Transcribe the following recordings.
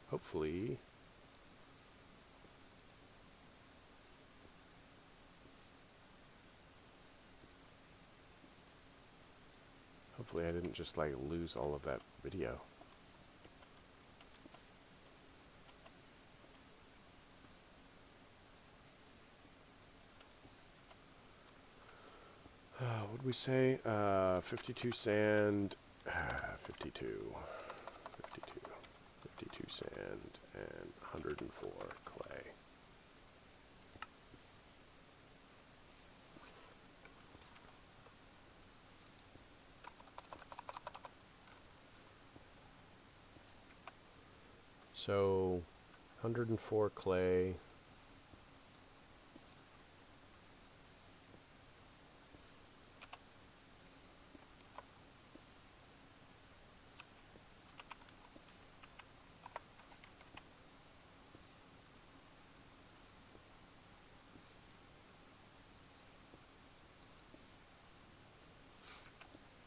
hopefully I didn't just like lose all of that video. What did we say? 52 sand, 52 sand, and 104 clay. So 104 clay.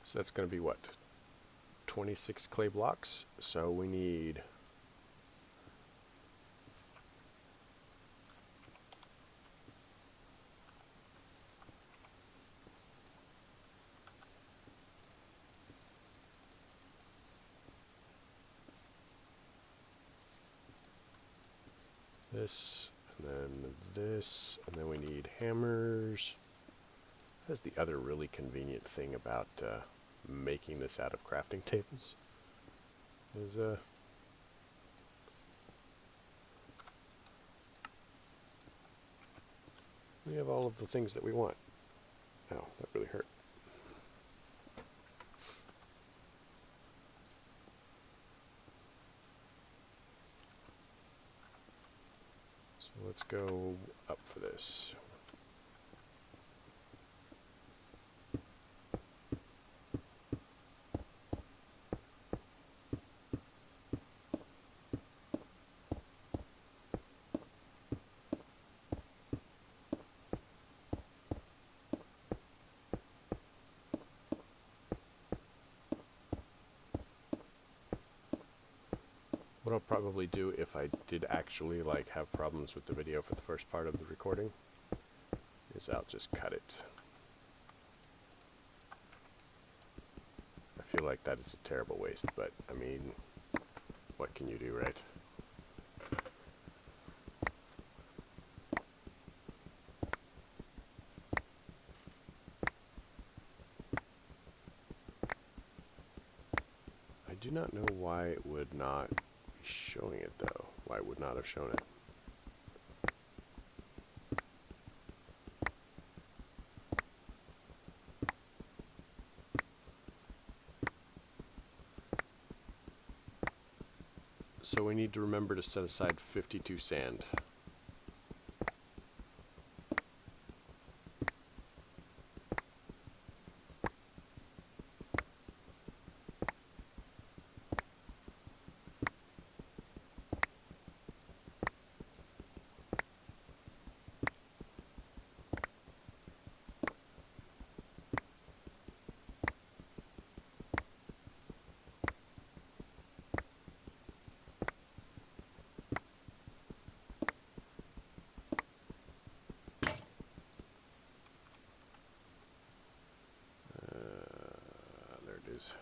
So that's going to be what? 26 clay blocks. So we need this, and then this, and then we need hammers. That's the other really convenient thing about making this out of crafting tables. Is we have all of the things that we want. Ow, that really hurt. So let's go up for this. What I'll probably do if I did actually like have problems with the video for the first part of the recording is I'll just cut it. I feel like that is a terrible waste, but I mean, what can you do, right? I do not know why it would not be showing it though. Why it would not have shown it. So we need to remember to set aside 52 sand. There it is.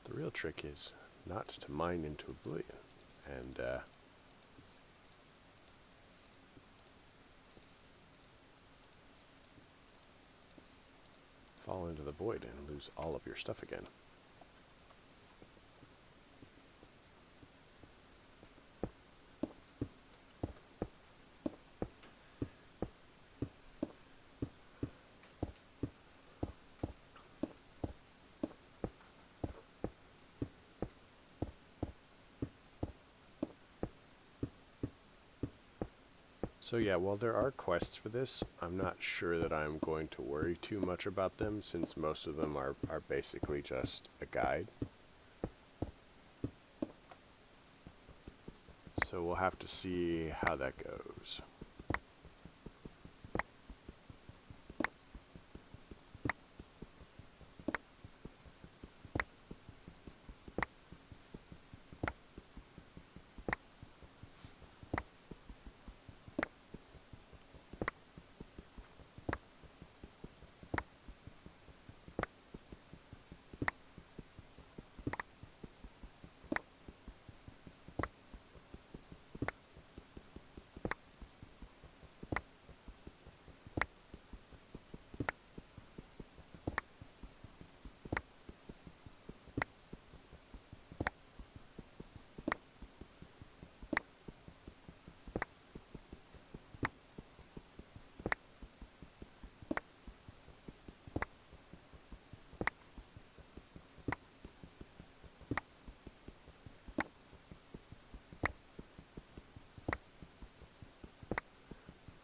The real trick is not to mine into oblivion and fall into the void and lose all of your stuff again. So yeah, while there are quests for this, I'm not sure that I'm going to worry too much about them, since most of them are basically just a guide. So we'll have to see how that goes.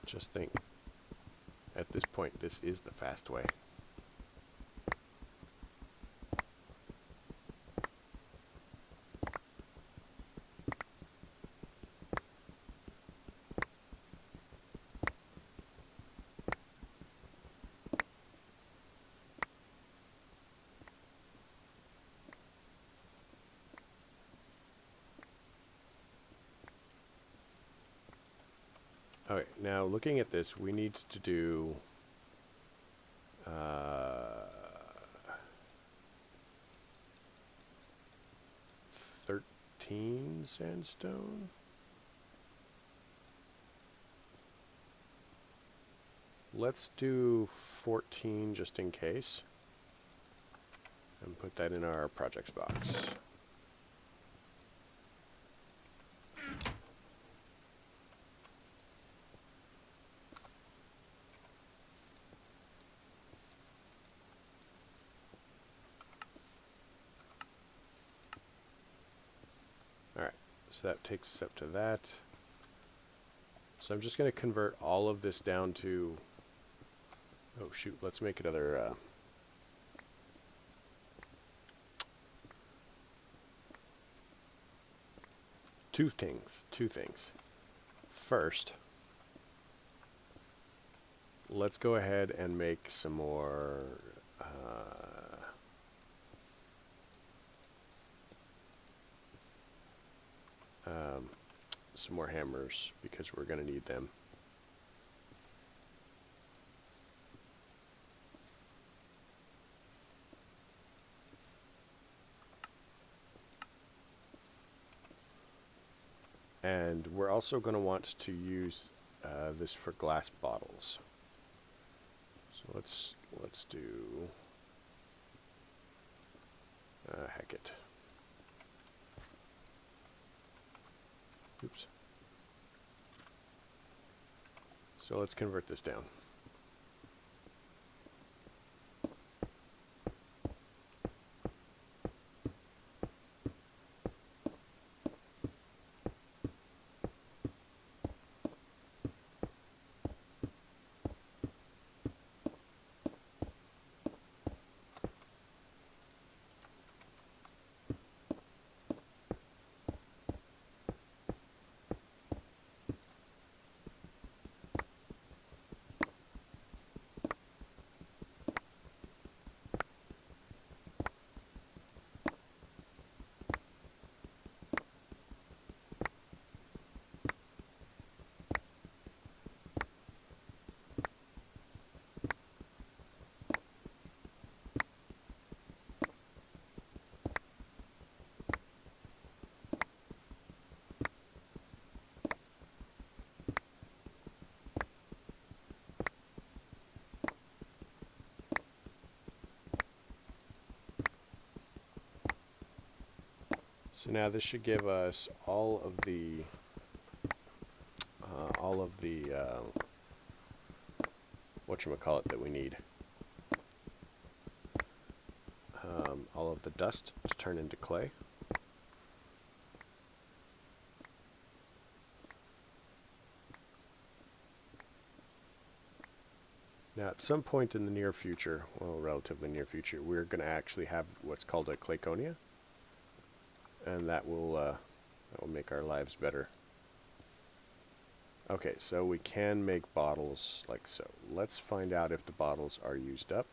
Just think, at this point, this is the fast way. Alright, now looking at this, we need to do 13 sandstone. Let's do 14 just in case, and put that in our projects box. Alright, so that takes us up to that. So I'm just going to convert all of this down to, oh shoot, let's make another two things. First, let's go ahead and make some more hammers, because we're going to need them. And we're also going to want to use this for glass bottles. So let's do heck it. Oops. So let's convert this down. So now this should give us all of the whatchamacallit that we need. All of the dust to turn into clay. Now at some point in the near future, well, relatively near future, we're going to actually have what's called a clayconia. And that will make our lives better. Okay, so we can make bottles like so. Let's find out if the bottles are used up.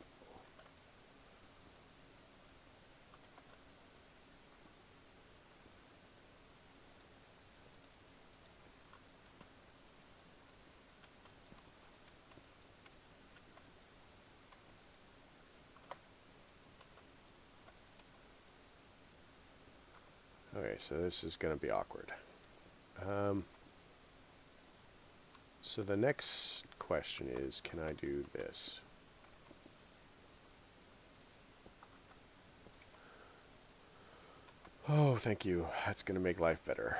Okay, so this is going to be awkward. So the next question is, can I do this? Oh, thank you. That's going to make life better.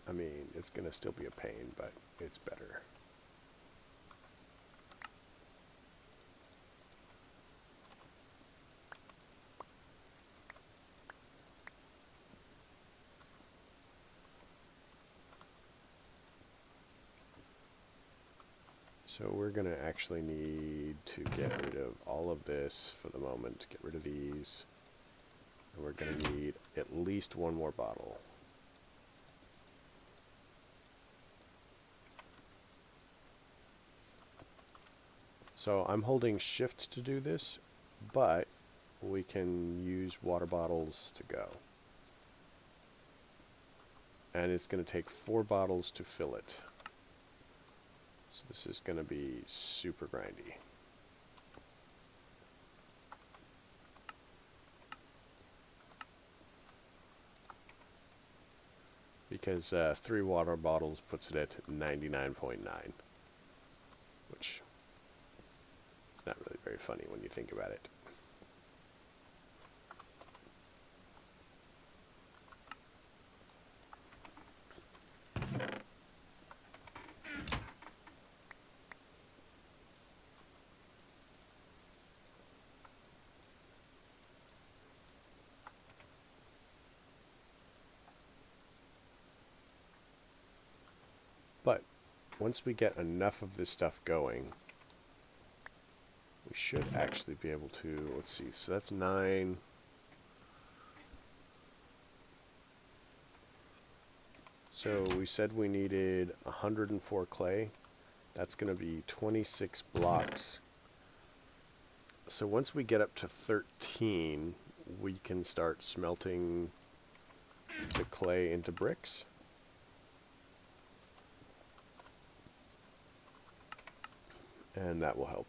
I mean, it's going to still be a pain, but it's better. So we're going to actually need to get rid of all of this for the moment. Get rid of these. And we're going to need at least one more bottle. So I'm holding shift to do this, but we can use water bottles to go. And it's going to take 4 bottles to fill it. So this is going to be super grindy. Because 3 water bottles puts it at 99.9, which is not really very funny when you think about it. But once we get enough of this stuff going, we should actually be able to, let's see, so that's 9. So we said we needed 104 clay. That's going to be 26 blocks. So once we get up to 13, we can start smelting the clay into bricks. And that will help.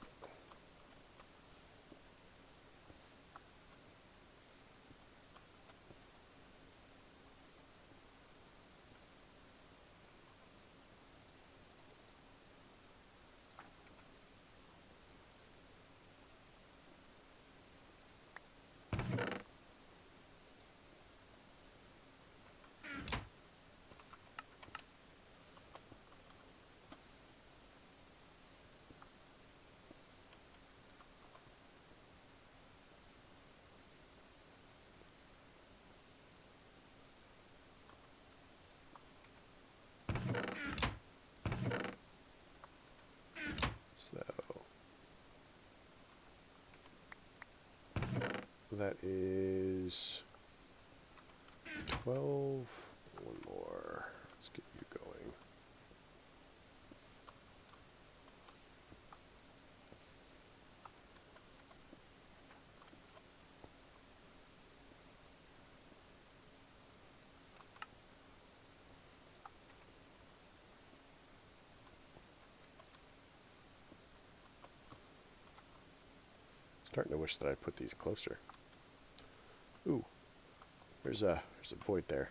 That is 12. One more. Let's get you going. Starting to wish that I put these closer. Ooh, there's a void there.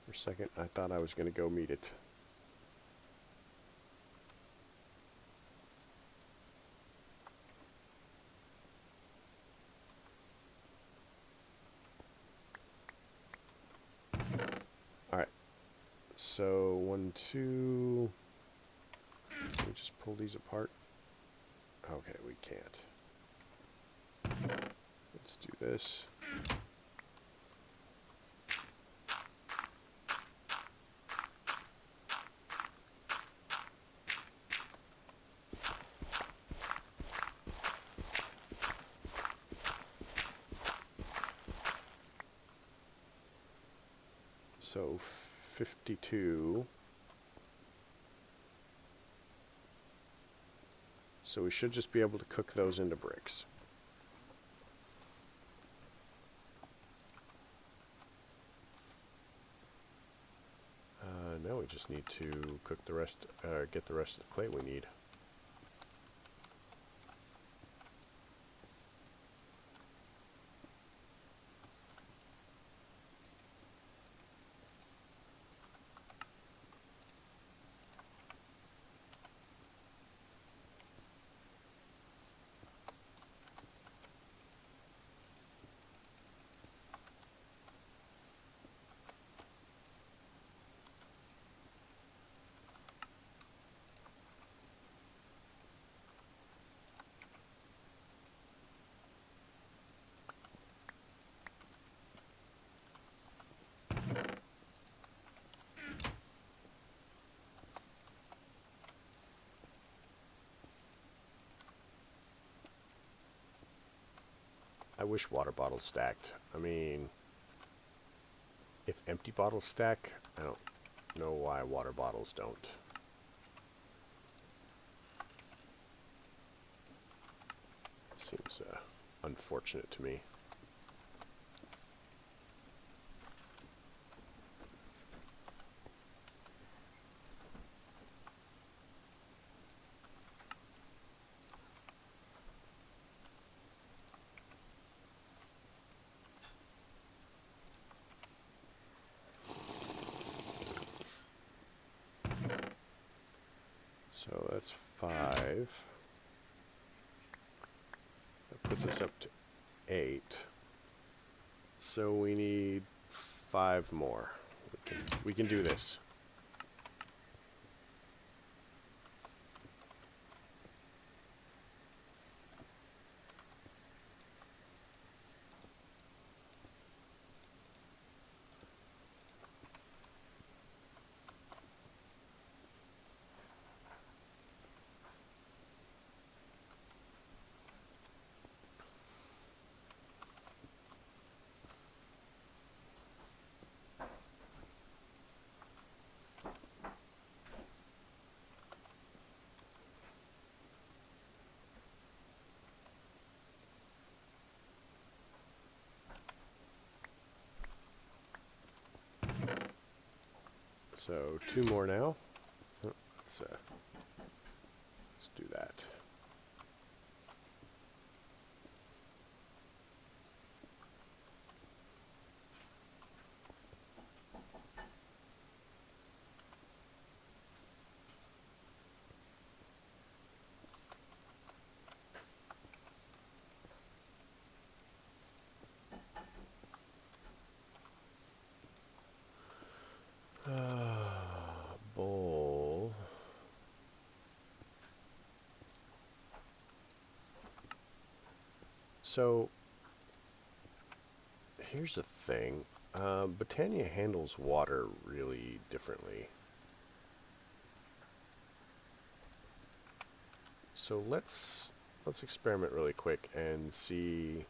For a second, I thought I was going to go meet it. Alright, so 1, 2. Can we just pull these apart? Okay, we can't. Let's do this. So 52. So we should just be able to cook those into bricks. Now we just need to cook the rest, get the rest of the clay we need. I wish water bottles stacked. I mean, if empty bottles stack, I don't know why water bottles don't. Seems unfortunate to me. So that's 5. That puts us up to 8. So we need 5 more. We can do this. So 2 more now. Oh, let's do that. Bowl. So here's the thing. Botania handles water really differently. So let's experiment really quick and see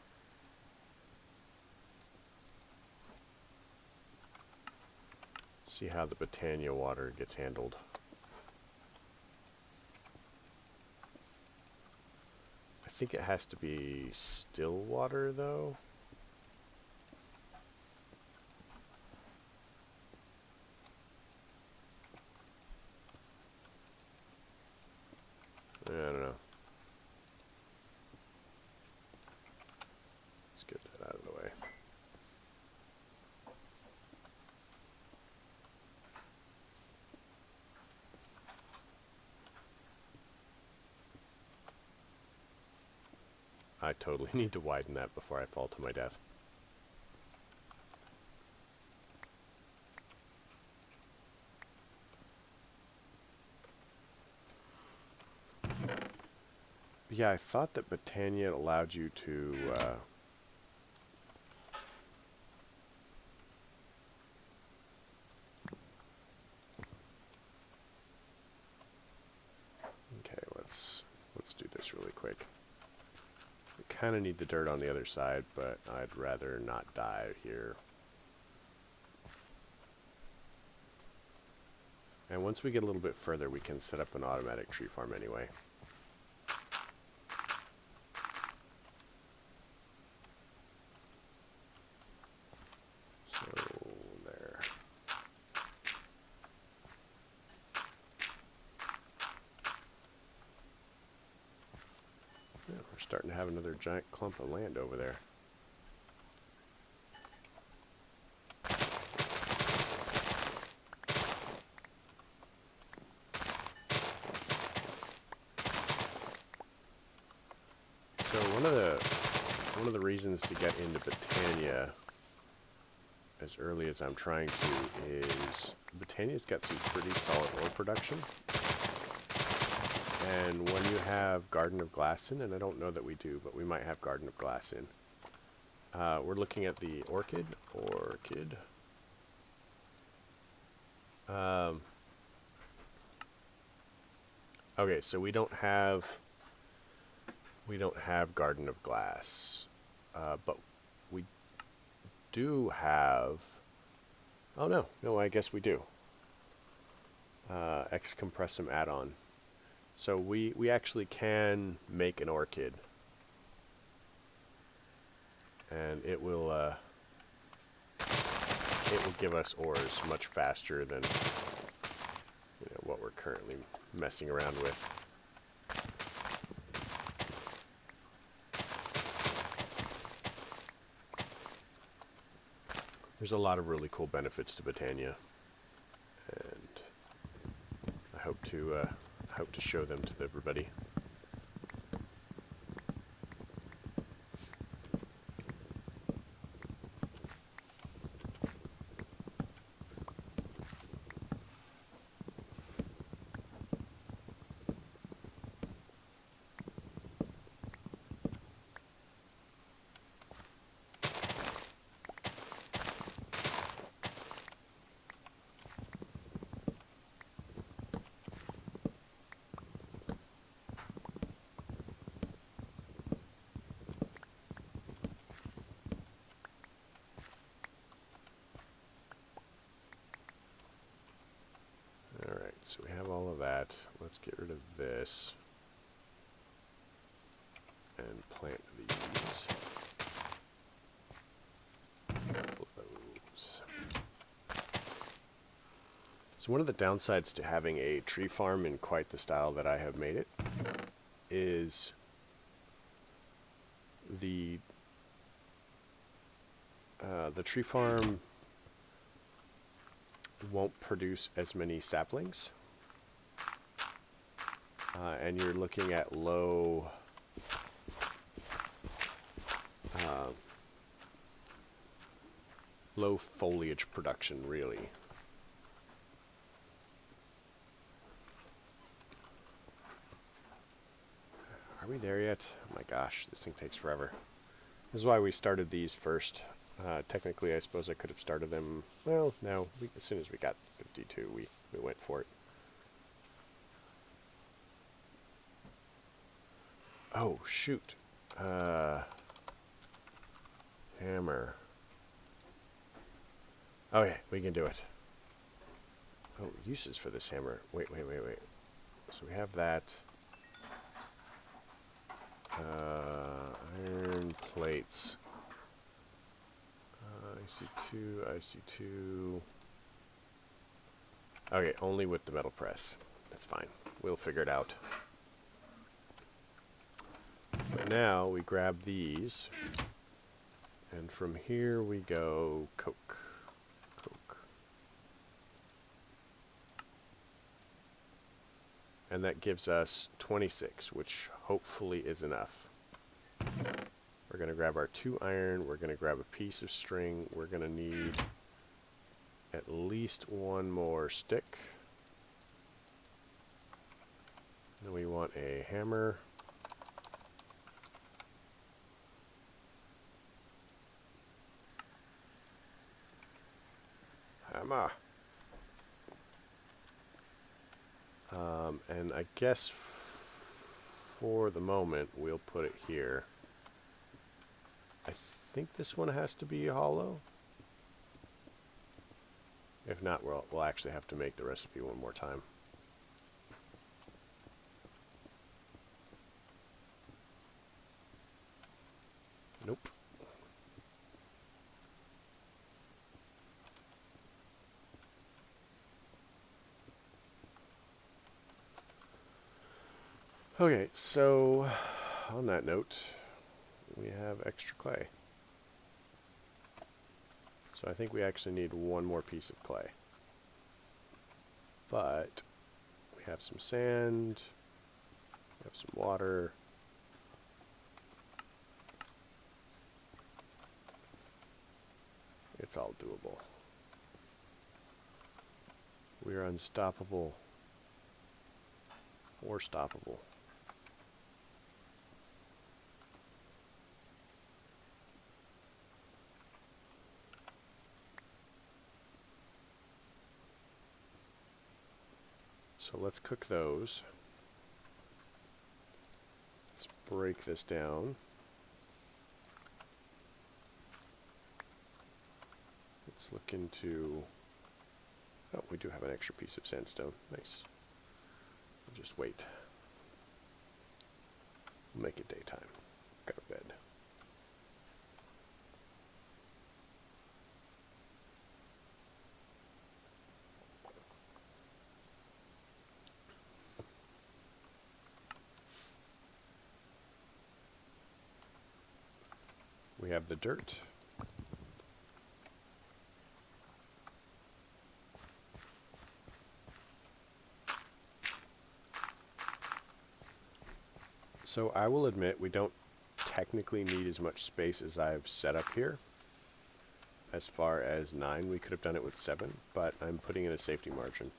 how the Botania water gets handled. I think it has to be still water though. I don't know. Let's get that out of the way. I totally need to widen that before I fall to my death. Yeah, I thought that Botania allowed you to okay, let's do this really quick. We kind of need the dirt on the other side, but I'd rather not die here. And once we get a little bit further, we can set up an automatic tree farm anyway. So, there. Yeah, we're starting to have another giant clump of land over there. So one of the reasons to get into Botania as early as I'm trying to is Botania's got some pretty solid ore production. And when you have Garden of Glass in, and I don't know that we do, but we might have Garden of Glass in. We're looking at the Orchid. Okay, so we don't have Garden of Glass, but we do have. Oh no, I guess we do. X Compressum add-on. So we actually can make an orchid, and it will give us ores much faster than what we're currently messing around with. There's a lot of really cool benefits to Botania, and I hope to show them to everybody. So we have all of that. Let's get rid of this and plant these. Those. So one of the downsides to having a tree farm in quite the style that I have made it is the tree farm won't produce as many saplings, and you're looking at low foliage production, really. Are we there yet? Oh my gosh, this thing takes forever. This is why we started these first. Technically, I suppose I could have started them. Well, no. As soon as we got 52, we went for it. Oh, shoot. Hammer. Okay, we can do it. Oh, uses for this hammer. Wait. So we have that. Iron plates. IC2. Okay, only with the metal press. That's fine. We'll figure it out. But now we grab these, and from here we go coke. And that gives us 26, which hopefully is enough. We're going to grab our 2 iron, we're going to grab a piece of string, we're going to need at least 1 more stick. Then we want a hammer. Hammer! And I guess for the moment we'll put it here. I think this one has to be hollow. If not, we'll actually have to make the recipe one more time. Nope. Okay, so on that note, we have extra clay. So I think we actually need one more piece of clay. But we have some sand, we have some water. It's all doable. We are unstoppable or stoppable. So let's cook those. Let's break this down. Let's look into... Oh, we do have an extra piece of sandstone. Nice. We'll just wait. We'll make it daytime. Go to bed. We have the dirt. So I will admit we don't technically need as much space as I've set up here. As far as 9, we could have done it with 7, but I'm putting in a safety margin.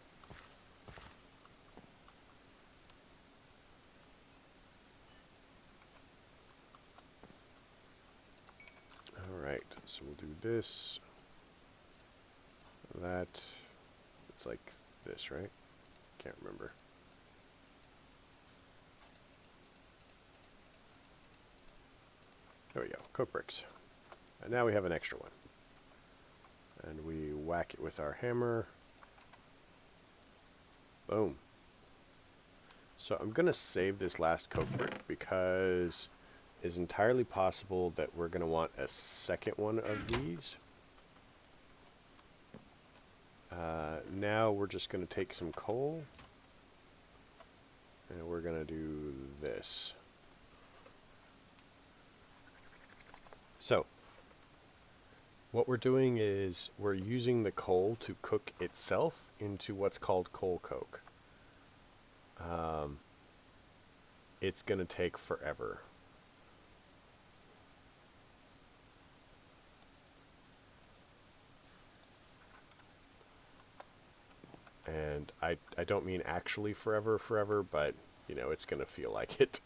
Alright, so we'll do this. That. It's like this, right? Can't remember. There we go, coke bricks. And now we have an extra one. And we whack it with our hammer. Boom. So I'm going to save this last coke brick because it's entirely possible that we're going to want a second one of these. Now we're just going to take some coal and we're going to do this. So what we're doing is we're using the coal to cook itself into what's called coal coke. It's going to take forever. And I don't mean actually forever, but, you know, it's going to feel like it.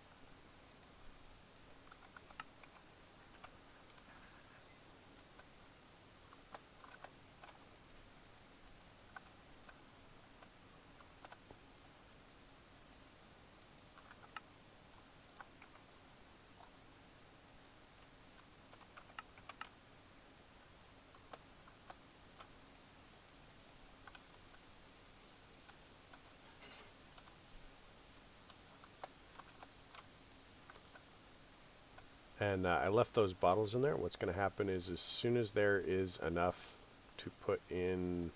And I left those bottles in there. What's going to happen is as soon as there is enough to put in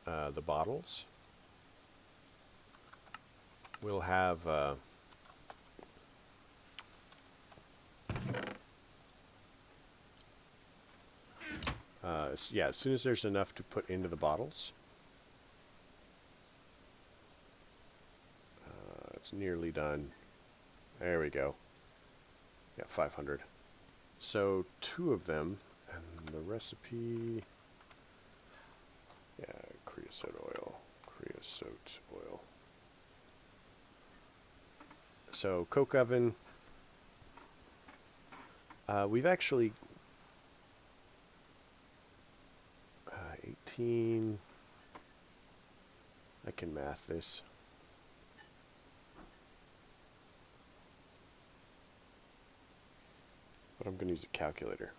the bottles, we'll have yeah, as soon as there's enough to put into the bottles, it's nearly done. There we go. Yeah, 500. So 2 of them, and the recipe, yeah, creosote oil. So coke oven, we've actually 18, I can math this. But I'm going to use a calculator.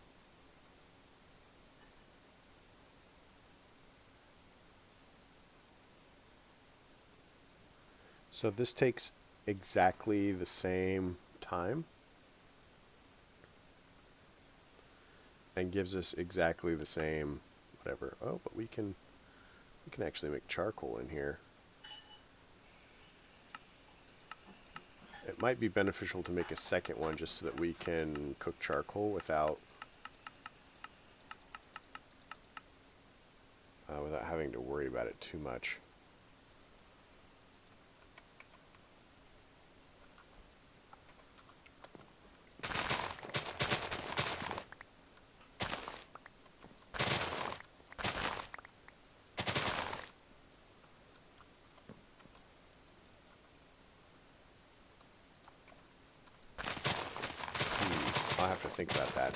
So this takes exactly the same time and gives us exactly the same whatever. Oh, but we can actually make charcoal in here. It might be beneficial to make a second one just so that we can cook charcoal without having to worry about it too much. I'll have to think about that.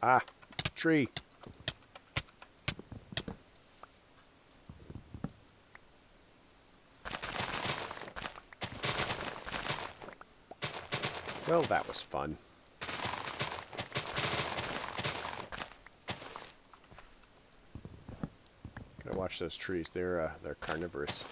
Ah, tree. Well, that was fun. Gotta watch those trees. They're carnivorous.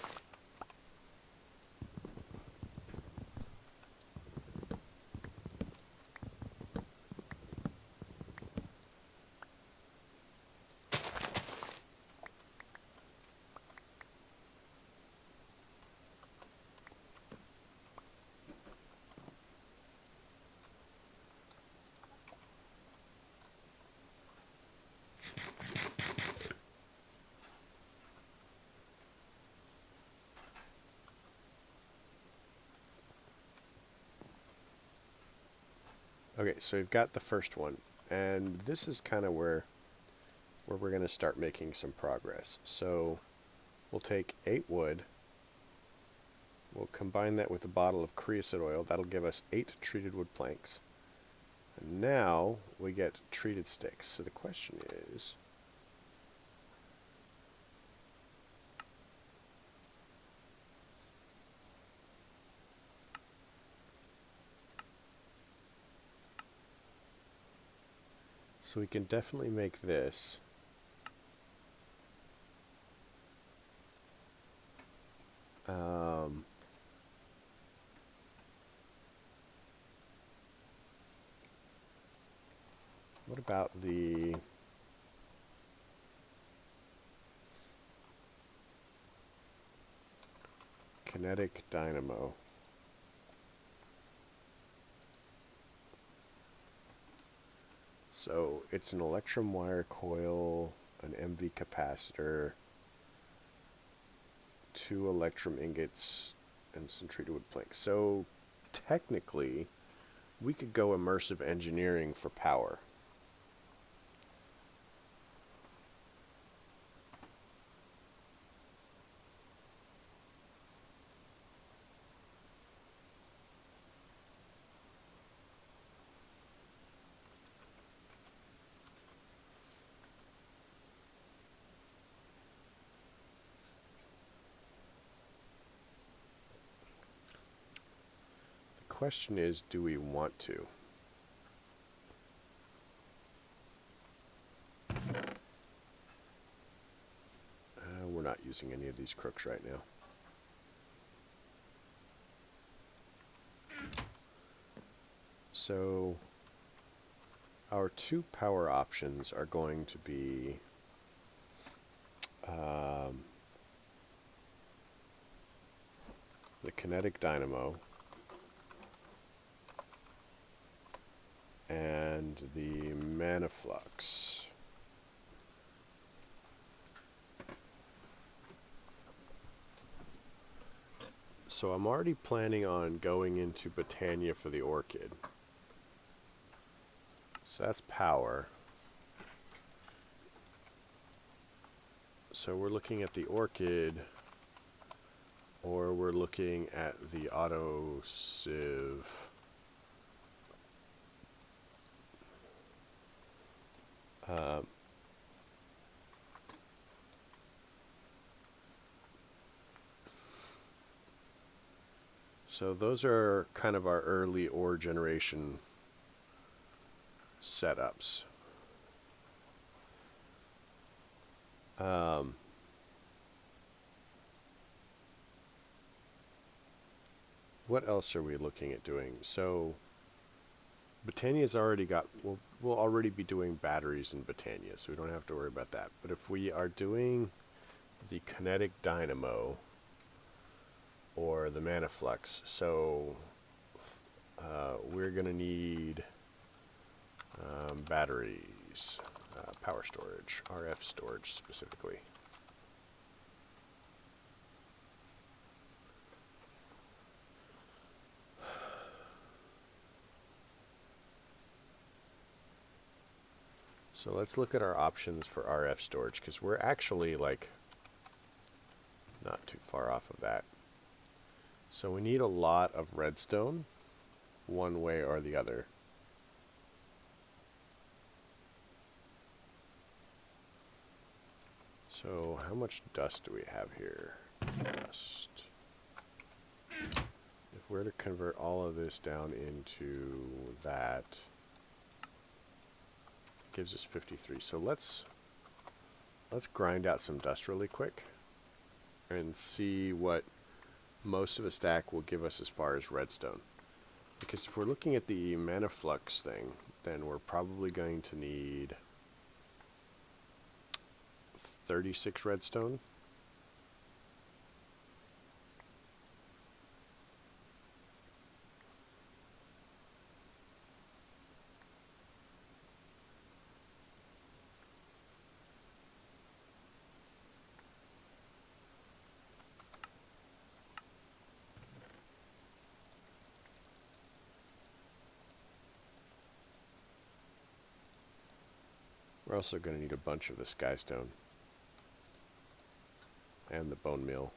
Okay, so we've got the first one, and this is kind of where we're going to start making some progress. So we'll take 8 wood, we'll combine that with a bottle of creosote oil. That'll give us 8 treated wood planks. And now we get treated sticks. So the question is, so we can definitely make this. What about the kinetic dynamo? So it's an electrum wire coil, an MV capacitor, 2 electrum ingots, and some treated wood planks. So technically, we could go immersive engineering for power. The question is, do we want to? We're not using any of these crooks right now. So our 2 power options are going to be the kinetic dynamo and the mana flux. So I'm already planning on going into Botania for the orchid. So that's power. So we're looking at the orchid, or we're looking at the auto sieve. So those are kind of our early ore generation setups. What else are we looking at doing? So Britannia's already got, we'll already be doing batteries in Britannia, so we don't have to worry about that. But if we are doing the kinetic dynamo or the manaflux, so we're going to need batteries, power storage, RF storage specifically. So let's look at our options for RF storage, because we're actually like not too far off of that. So we need a lot of redstone, one way or the other. So how much dust do we have here? Dust. If we're to convert all of this down into that, it gives us 53. So let's grind out some dust really quick and see what most of a stack will give us as far as redstone. Because if we're looking at the manaflux thing, then we're probably going to need 36 redstone. We're also going to need a bunch of the skystone and the bone meal.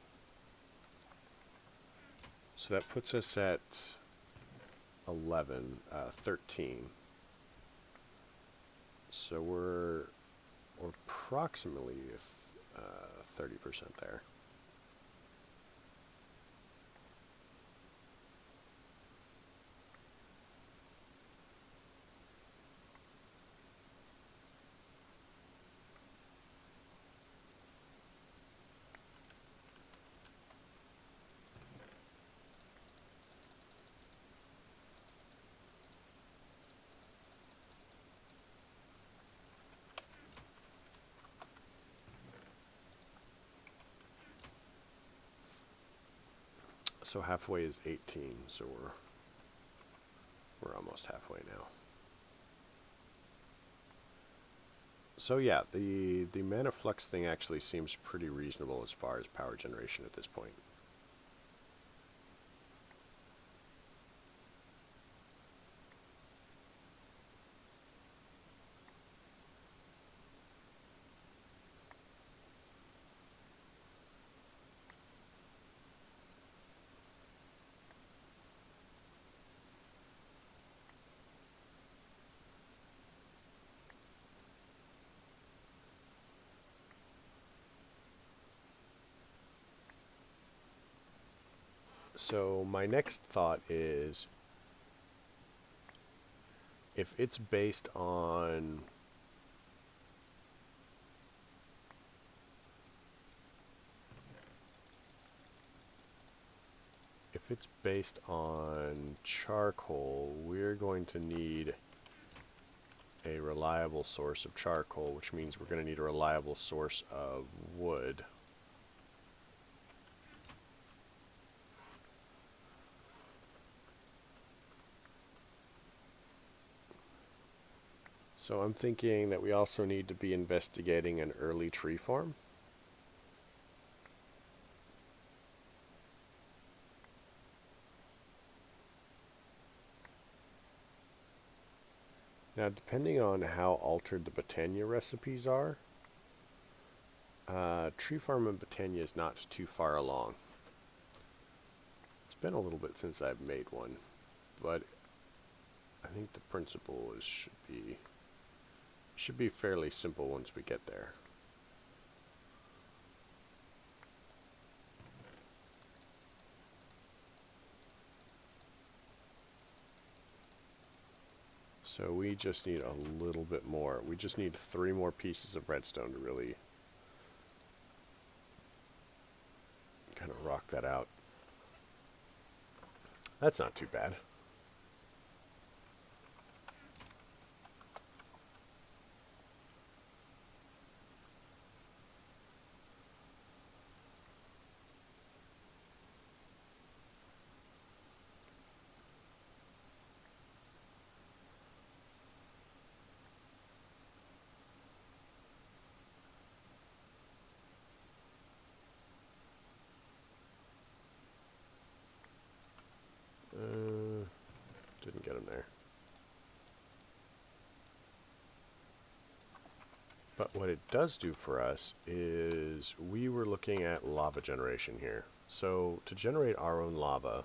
So that puts us at 13. So we're approximately 30% there. So halfway is 18, so we're almost halfway now. So yeah, the manaflux thing actually seems pretty reasonable as far as power generation at this point. So my next thought is, if it's based on charcoal, we're going to need a reliable source of charcoal, which means we're going to need a reliable source of wood. So I'm thinking that we also need to be investigating an early tree farm. Now, depending on how altered the Britannia recipes are, tree farm in Britannia is not too far along. It's been a little bit since I've made one, but I think the principle should be fairly simple once we get there. So we just need a little bit more. We just need 3 more pieces of redstone to really kind of rock that out. That's not too bad. Didn't get him there. But what it does do for us is we were looking at lava generation here. So to generate our own lava,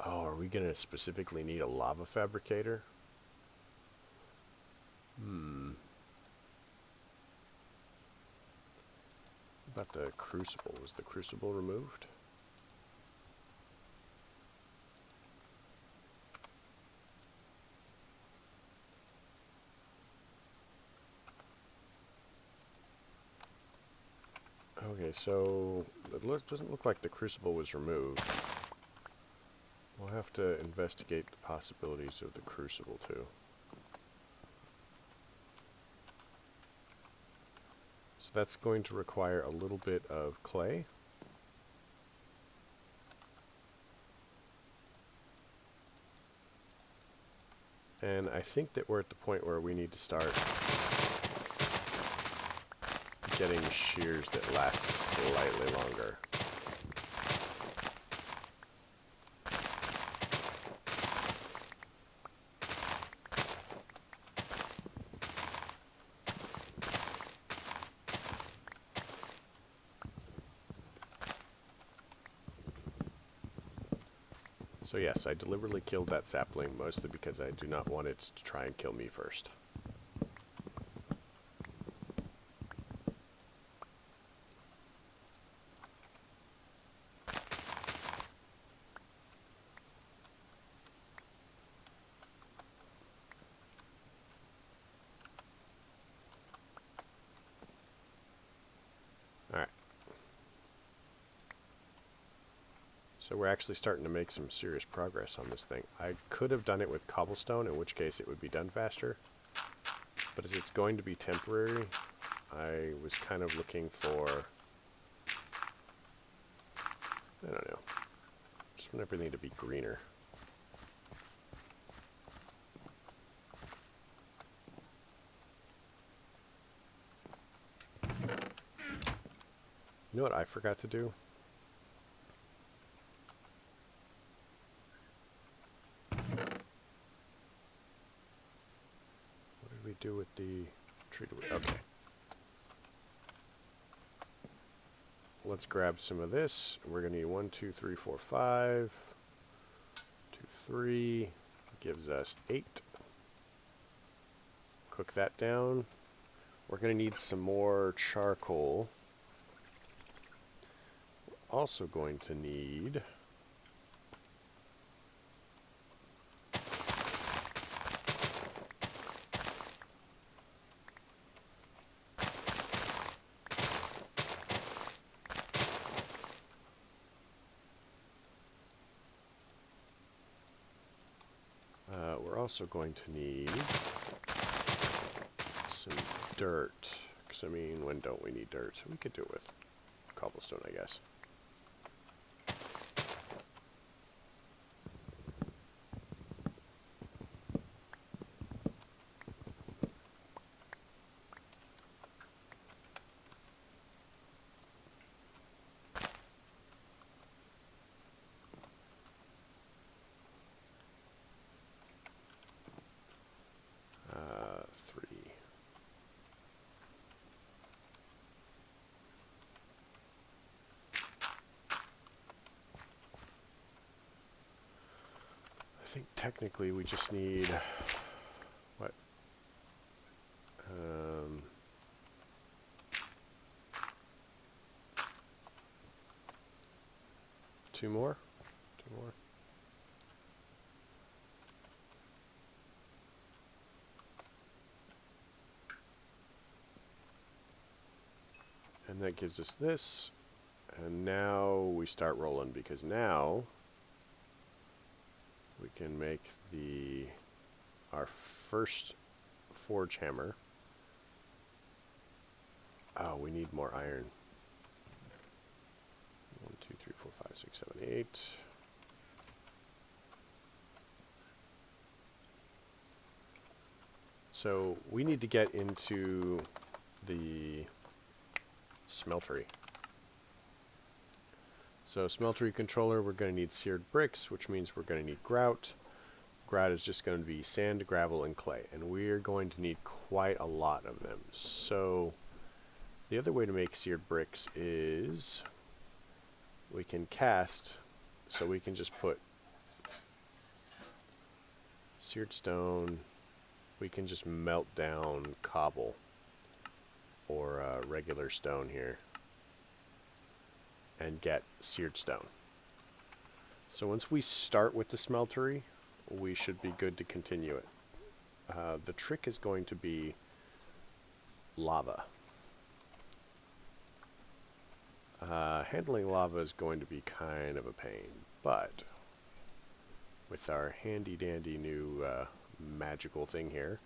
oh, are we going to specifically need a lava fabricator? What about the crucible? Was the crucible removed? Okay, so it doesn't look like the crucible was removed. We'll have to investigate the possibilities of the crucible too. So that's going to require a little bit of clay. And I think that we're at the point where we need to start getting shears that last slightly longer. So yes, I deliberately killed that sapling, mostly because I do not want it to try and kill me first. Alright. So we're actually starting to make some serious progress on this thing. I could have done it with cobblestone, in which case it would be done faster. But as it's going to be temporary, I was kind of looking for, I don't know, just want everything to be greener. You know what I forgot to do? What did we do with the tree? Okay. Let's grab some of this. We're going to need 1, 2, 3, 4, 5. 2, 3. Gives us 8. Cook that down. We're going to need some more charcoal. We're also going to need some dirt. Because, I mean, when don't we need dirt? We could do it with cobblestone, I guess. I think technically we just need, what? 2 more? 2 more? And that gives us this. And now we start rolling, because now we can make our first forge hammer. Oh, we need more iron. 1, 2, 3, 4, 5, 6, 7, 8. So we need to get into the smeltery. So smeltery controller, we're going to need seared bricks, which means we're going to need grout. Grout is just going to be sand, gravel, and clay, and we're going to need quite a lot of them. So the other way to make seared bricks is we can cast, so we can just put seared stone. We can just melt down cobble or regular stone here and get seared stone. So once we start with the smeltery, we should be good to continue it. The trick is going to be lava. Handling lava is going to be kind of a pain, but with our handy dandy new magical thing here,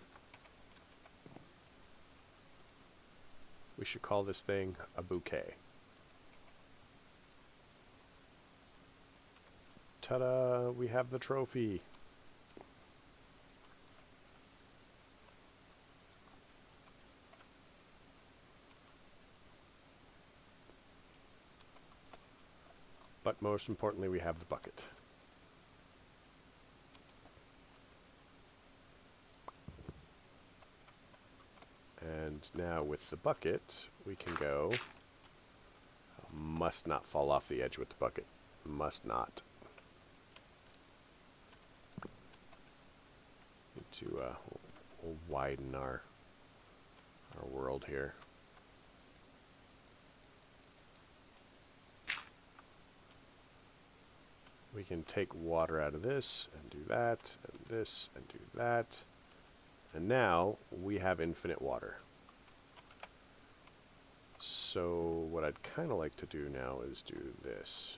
we should call this thing a bouquet. Ta-da! We have the trophy. But most importantly, we have the bucket. And now with the bucket, we can go. Must not fall off the edge with the bucket. Must not. Need to we'll widen our world here. We can take water out of this, and do that, and this, and do that. And now we have infinite water. So what I'd kind of like to do now is do this.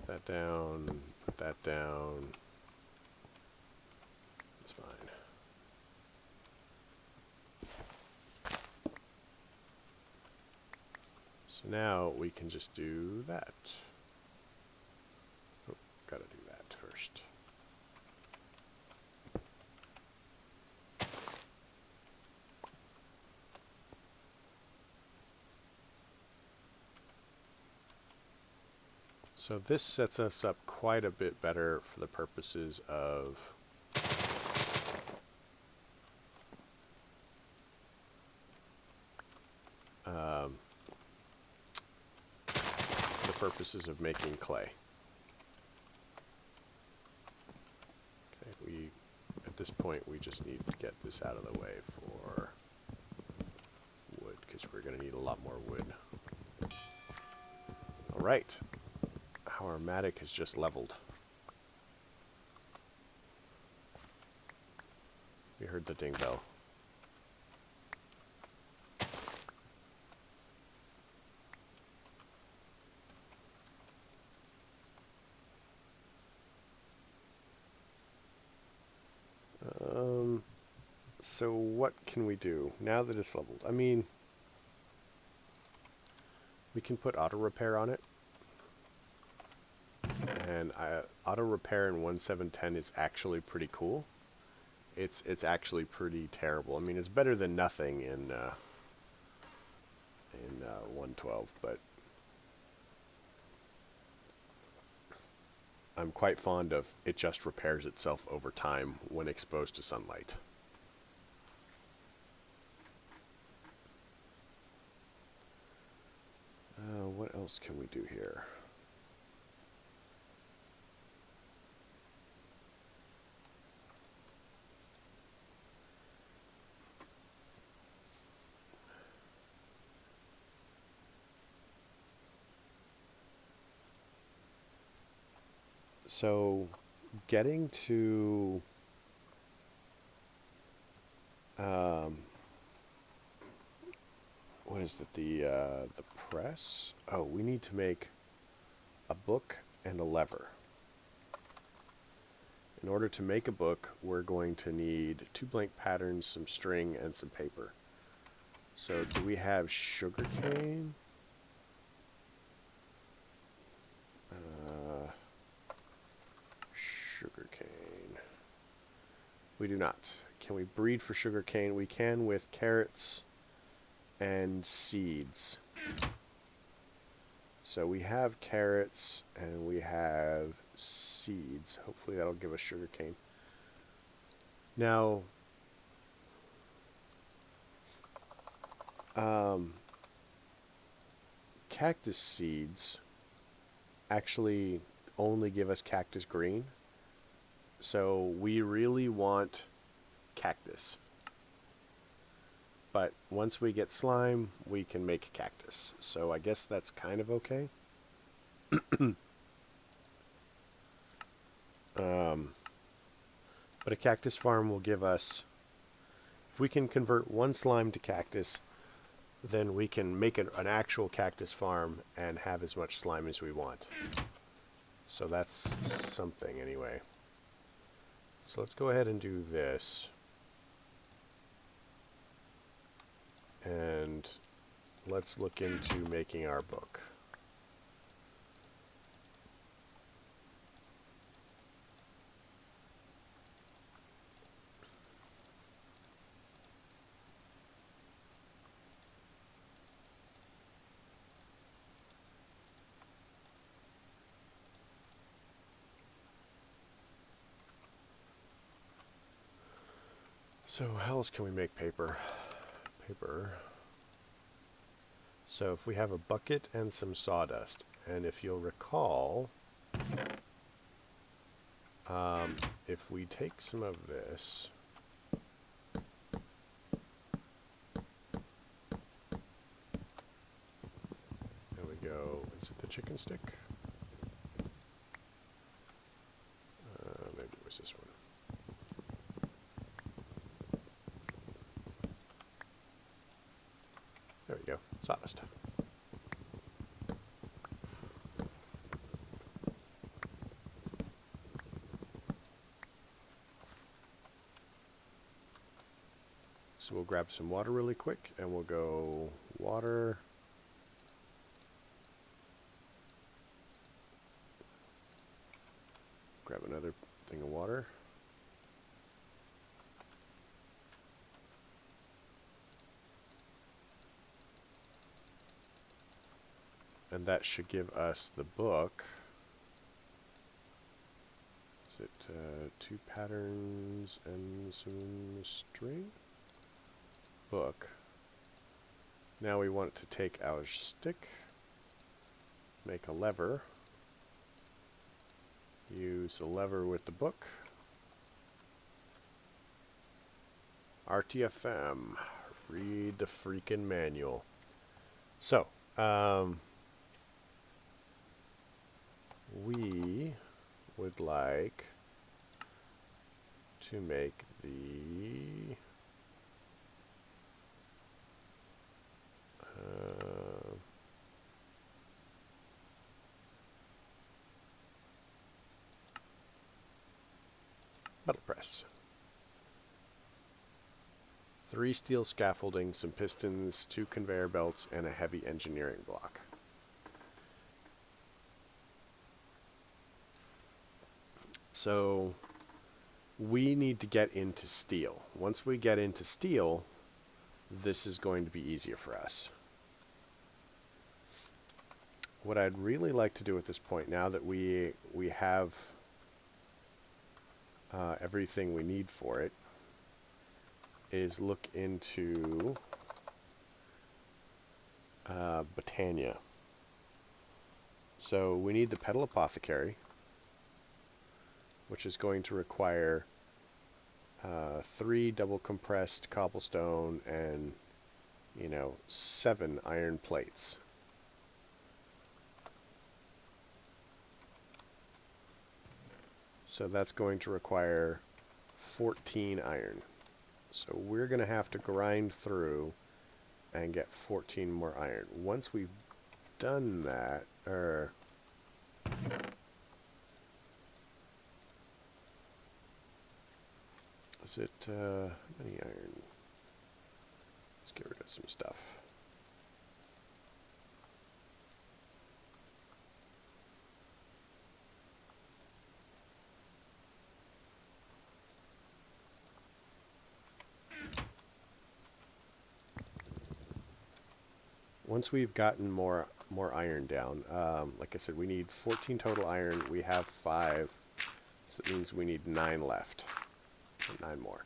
That down, put that down. It's fine. So now we can just do that. Oh, gotta do that first. So this sets us up quite a bit better for the purposes of making clay. Okay, at this point we just need to get this out of the way for wood, because we're going to need a lot more wood. All right. Our Matic has just leveled. We heard the ding bell. So what can we do now that it's leveled? I mean, we can put auto repair on it. And auto repair in 1.7.10 is actually pretty cool. It's actually pretty terrible. I mean, it's better than nothing in 1.12, but I'm quite fond of it. Just repairs itself over time when exposed to sunlight. What else can we do here? So getting to what is it, the press? Oh, we need to make a book and a lever. In order to make a book, we're going to need 2 blank patterns, some string, and some paper. So do we have sugarcane? Sugarcane. We do not. Can we breed for sugarcane? We can with carrots and seeds. So we have carrots and we have seeds. Hopefully that'll give us sugarcane. Now, cactus seeds actually only give us cactus green. So we really want cactus. But once we get slime, we can make cactus. So I guess that's kind of okay. But a cactus farm will give us, if we can convert 1 slime to cactus, then we can make an actual cactus farm and have as much slime as we want. So that's something anyway. So let's go ahead and do this. And let's look into making our book. So how else can we make paper? So if we have a bucket and some sawdust, and if you'll recall, if we take some of this, there we go. Is it the chicken stick? Maybe it was this one. There we go, sawdust. So we'll grab some water really quick, and we'll go water. Grab another thing of water. And that should give us the book. Is it 2 patterns and some string? Book. Now we want to take our stick, make a lever, use the lever with the book. RTFM, read the freaking manual. So, we would like to make the metal press. 3 steel scaffolding, some pistons, 2 conveyor belts, and a heavy engineering block. So we need to get into steel. Once we get into steel, this is going to be easier for us. What I'd really like to do at this point, now that we have everything we need for it, is look into Botania. So we need the Petal Apothecary, which is going to require 3 double compressed cobblestone and, 7 iron plates. So that's going to require 14 iron. So we're going to have to grind through and get 14 more iron. Once we've done that, is it, how many iron? Let's get rid of some stuff. Once we've gotten more iron down, like I said, we need 14 total iron. We have 5, so that means we need 9 left. 9 more.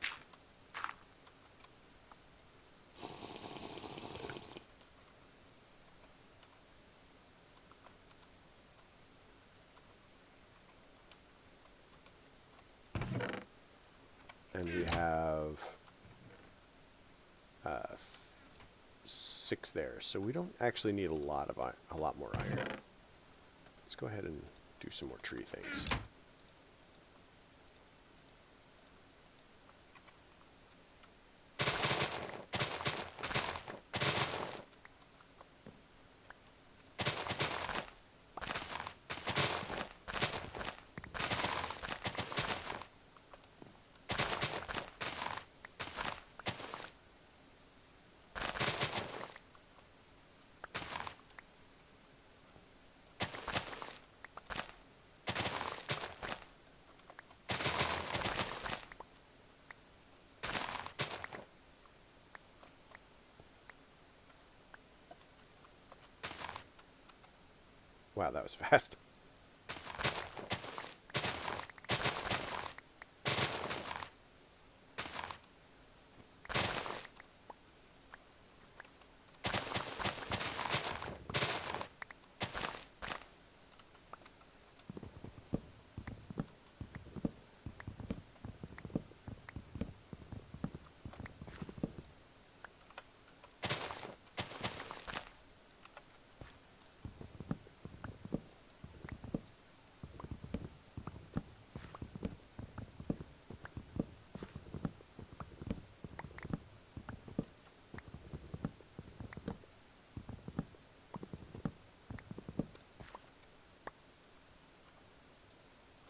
And we have 6 there, so we don't actually need a lot more iron. Let's go ahead and do some more tree things. Wow, that was fast.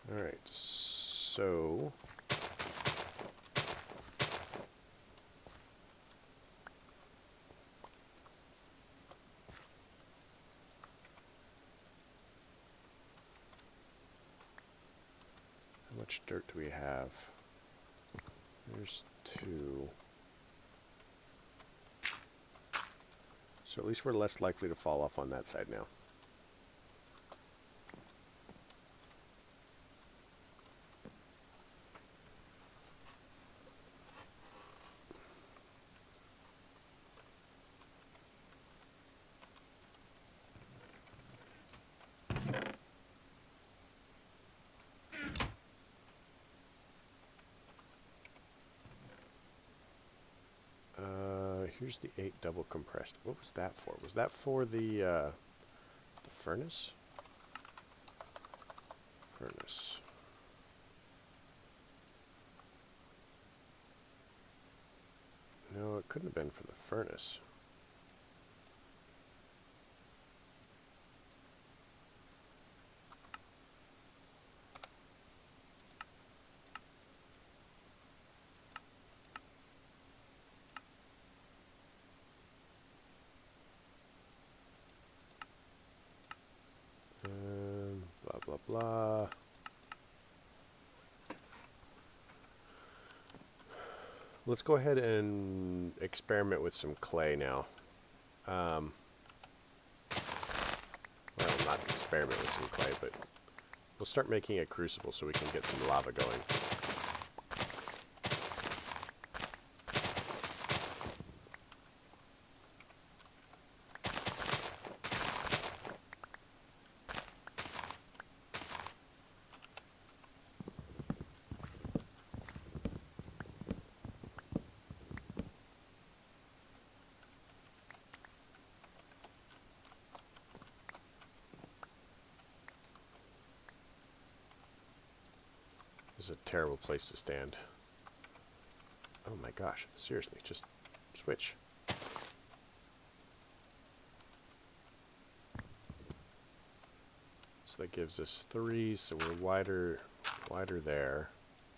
Alright, so how much dirt do we have? There's 2. So at least we're less likely to fall off on that side now. Here's the 8 double compressed. What was that for? Was that for the furnace? Furnace. No, it couldn't have been for the furnace. Blah, blah, blah. Let's go ahead and experiment with some clay now. Well, not experiment with some clay, but we'll start making a crucible so we can get some lava going. is a terrible place to stand. Oh my gosh, seriously, just switch. So that gives us 3, so we're wider there.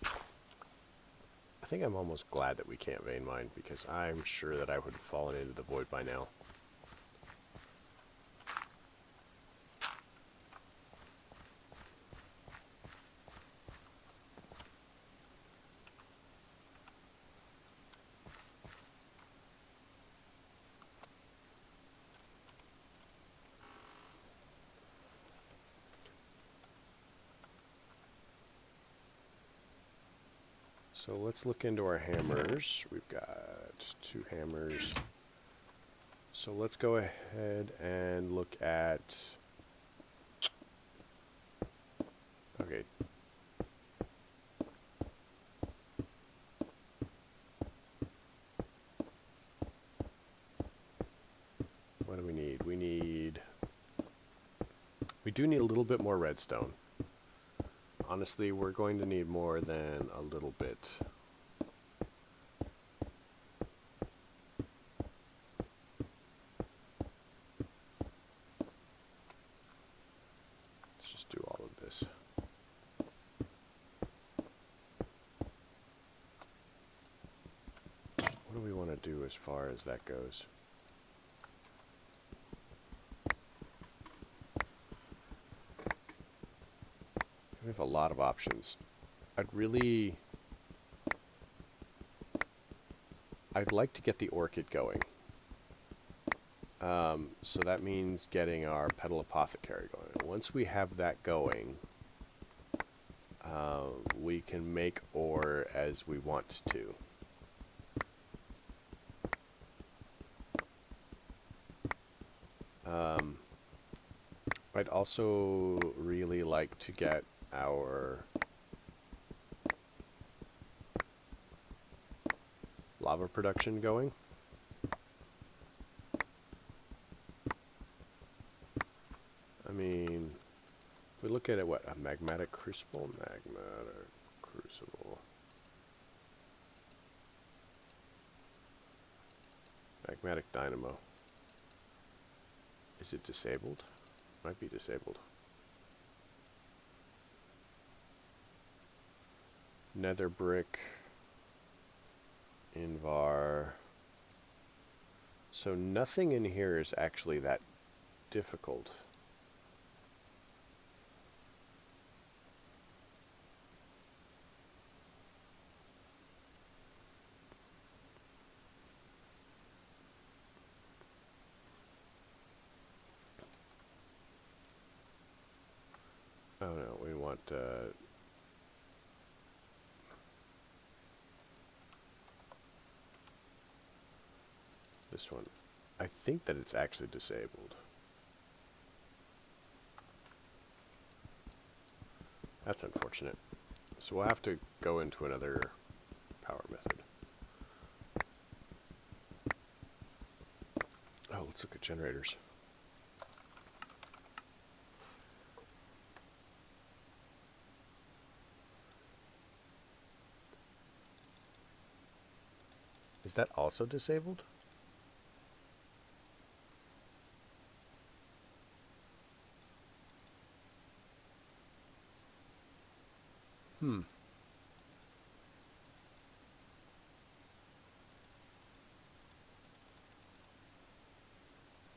I think I'm almost glad that we can't vein mine, because I'm sure that I would have fallen into the void by now. So let's look into our hammers. We've got 2 hammers. So let's go ahead and look at... Okay. What do we need? We do need a little bit more redstone. Honestly, we're going to need more than a little bit. Let's just do all of this. What do we want to do as far as that goes? We have a lot of options. I'd like to get the orchid going. So that means getting our petal apothecary going. Once we have that going, we can make ore as we want to. I'd also really like to get our lava production going. I mean, if we look at it, what, a magmatic crucible? Magmatic crucible. Magmatic dynamo. Is it disabled? Might be disabled. Nether brick. Invar. So nothing in here is actually that difficult. Oh no, we want this one. I think that it's actually disabled. That's unfortunate. So we'll have to go into another power method. Oh, let's look at generators. Is that also disabled?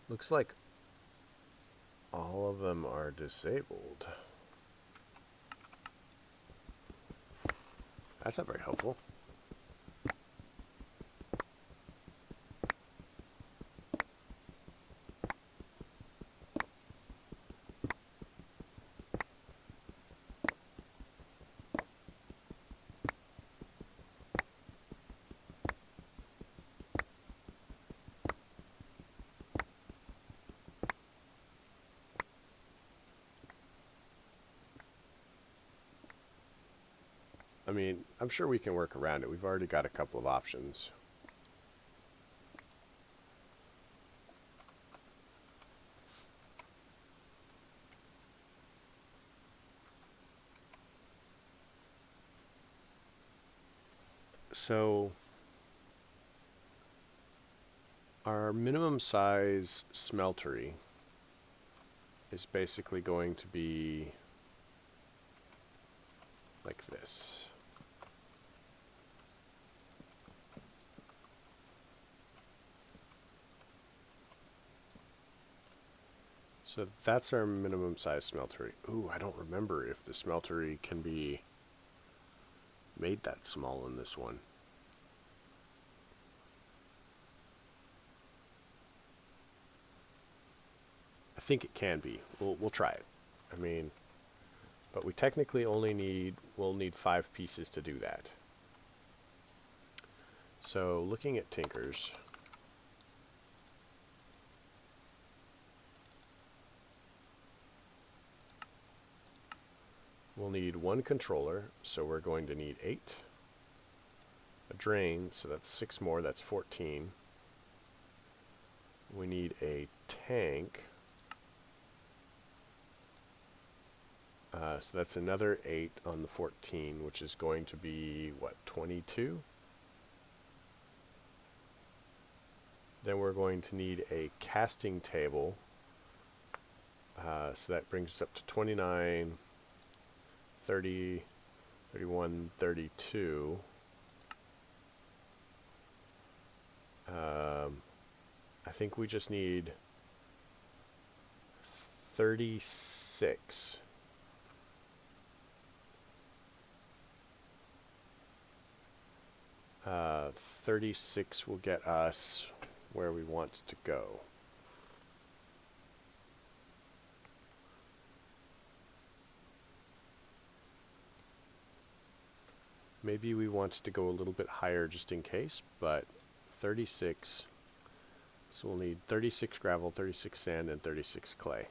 Looks like all of them are disabled. That's not very helpful. I mean, I'm sure we can work around it. We've already got a couple of options. So our minimum size smeltery is basically going to be like this. So that's our minimum size smeltery. Ooh, I don't remember if the smeltery can be made that small in this one. I think it can be. We'll try it. I mean, but we technically we'll need 5 pieces to do that. So looking at Tinkers, we'll need 1 controller, so we're going to need 8. A drain, so that's 6 more, that's 14. We need a tank. So that's another 8 on the 14, which is going to be, what, 22? Then we're going to need a casting table. So that brings us up to 29, 30, 31, 32. I think we just need 36. 36 will get us where we want to go. Maybe we want to go a little bit higher just in case, but 36. So we'll need 36 gravel, 36 sand, and 36 clay.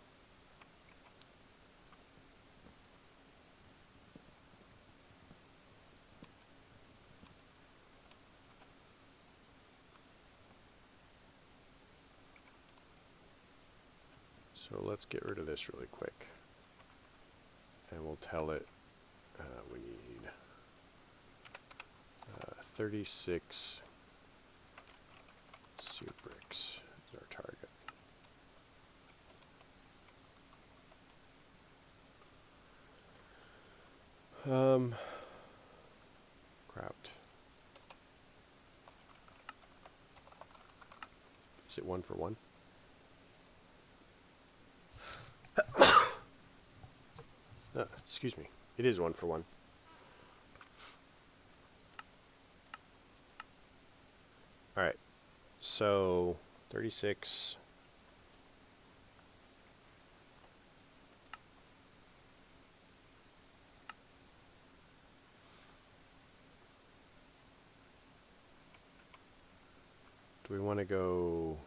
So let's get rid of this really quick. And we'll tell it we need 36 sear bricks is our target. Kraut. Is it 1 for 1? Excuse me. It is 1 for 1. Alright. So, 36. Do we want to go...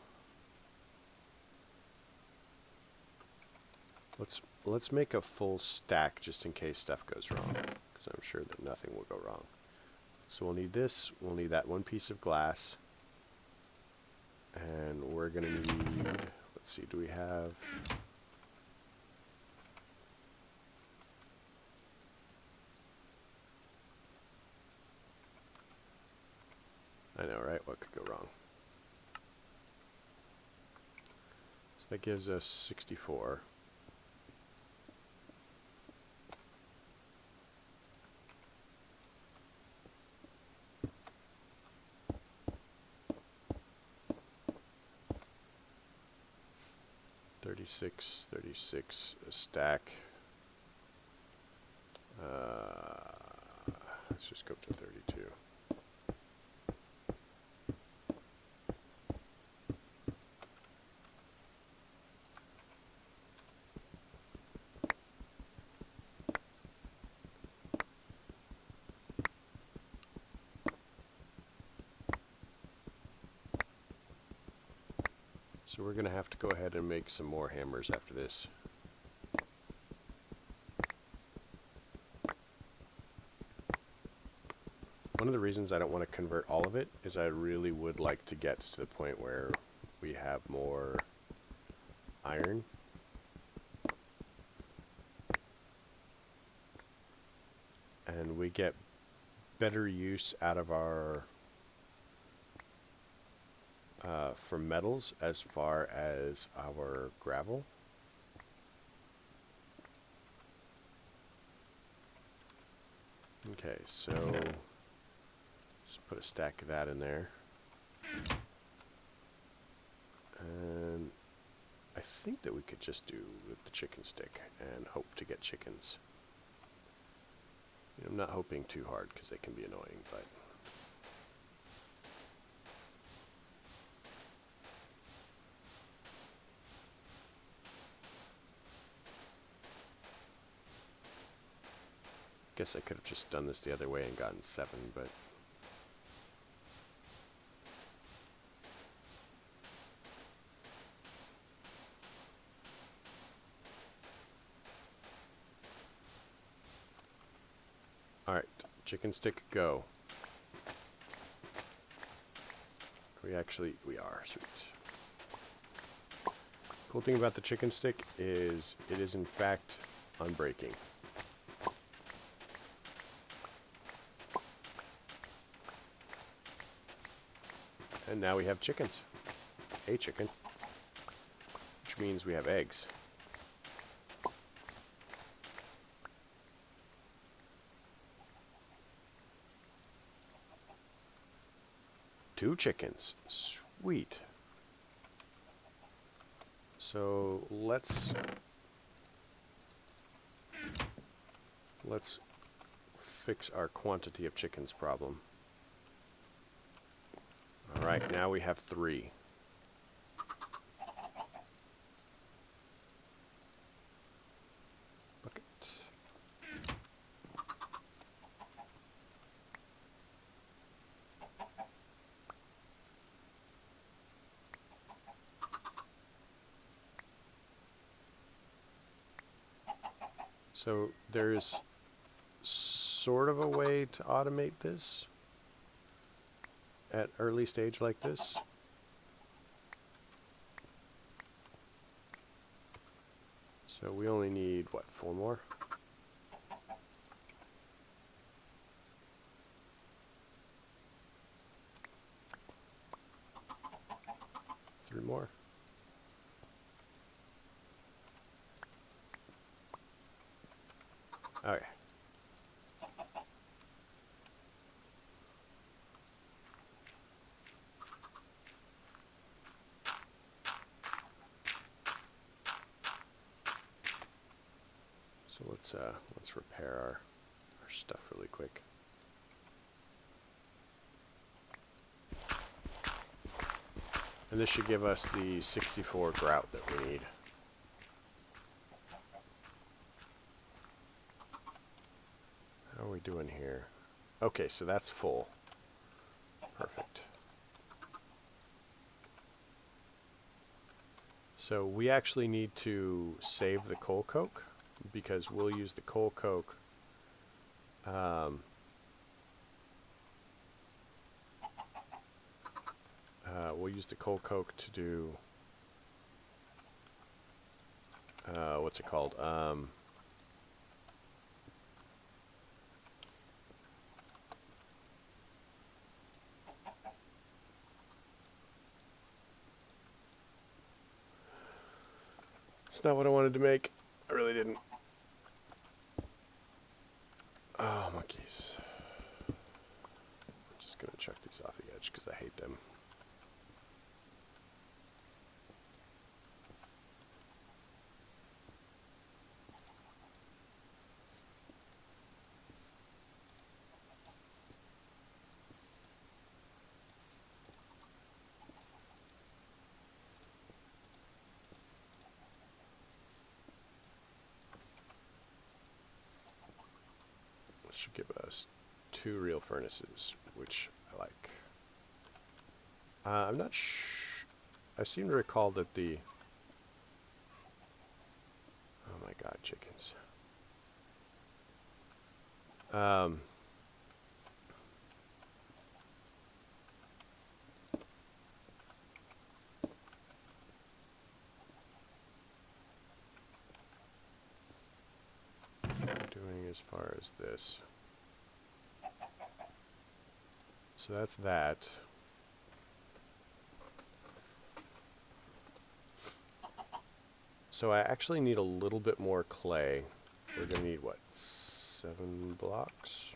Let's make a full stack just in case stuff goes wrong, because I'm sure that nothing will go wrong. So we'll need this, we'll need that 1 piece of glass, and we're going to need, let's see, do we have... I know, right? What could go wrong? So that gives us 64. $36 a stack. Let's just go to 32. So we're going to have to go ahead and make some more hammers after this. One of the reasons I don't want to convert all of it is I really would like to get to the point where we have more iron. And we get better use out of our for metals as far as our gravel. Okay, so just put a stack of that in there. And I think that we could just do with the chicken stick and hope to get chickens. I'm not hoping too hard because they can be annoying, but guess I could have just done this the other way and gotten 7, but alright, chicken stick go. We are, sweet. Cool thing about the chicken stick is it is in fact unbreaking. And now we have chickens. A chicken. Which means we have eggs. Two chickens. Sweet. So let's fix our quantity of chickens problem. Alright, now we have 3. Bucket. So there's sort of a way to automate this at early stage like this. So we only need, what, 4 more? Three more. Okay. So let's repair our stuff really quick. And this should give us the 64 grout that we need. How are we doing here? Okay, so that's full. Perfect. So we actually need to save the coal coke, because we'll use the coal coke we'll use the coal coke to do what's it called? It's not what I wanted to make. I really didn't. Oh, monkeys. I'm just going to chuck these off the edge because I hate them. Should give us 2 real furnaces, which I like. I'm not I seem to recall that the... Oh my god, chickens. Doing as far as this. so that's that. So I actually need a little bit more clay. We're going to need, what, 7 blocks?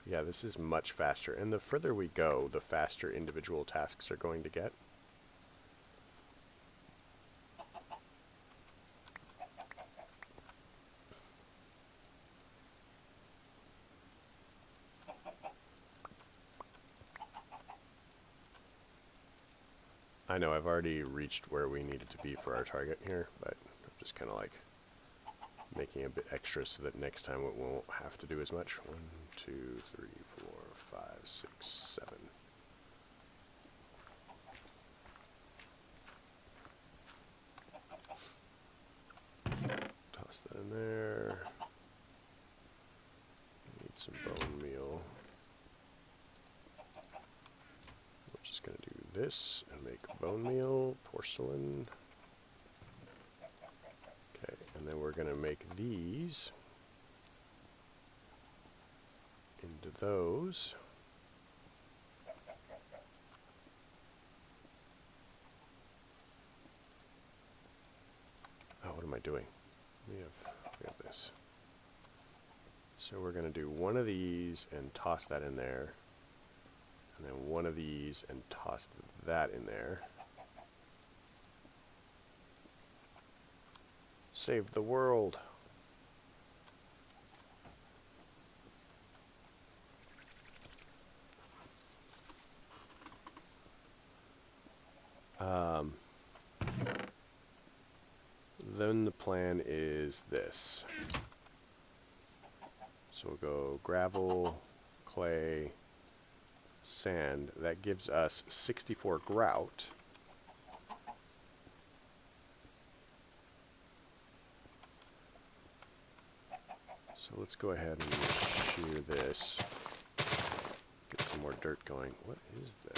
Yeah, this is much faster. And the further we go, the faster individual tasks are going to get. I know I've already reached where we needed to be for our target here, but I'm just kind of like making a bit extra so that next time we won't have to do as much. 1, 2, 3, 4, 5, 6, 7. Toss that in there. Need some bone meal. We're just going to do this and make bone meal, porcelain. Okay, and then we're going to make these into those. Oh, what am I doing? We have this. So we're going to do one of these and toss that in there. And then one of these and toss that in there. Save the world. Then the plan is this. So we'll go gravel, clay, sand. That gives us 64 grout. So let's go ahead and shear this. Get some more dirt going. What is that?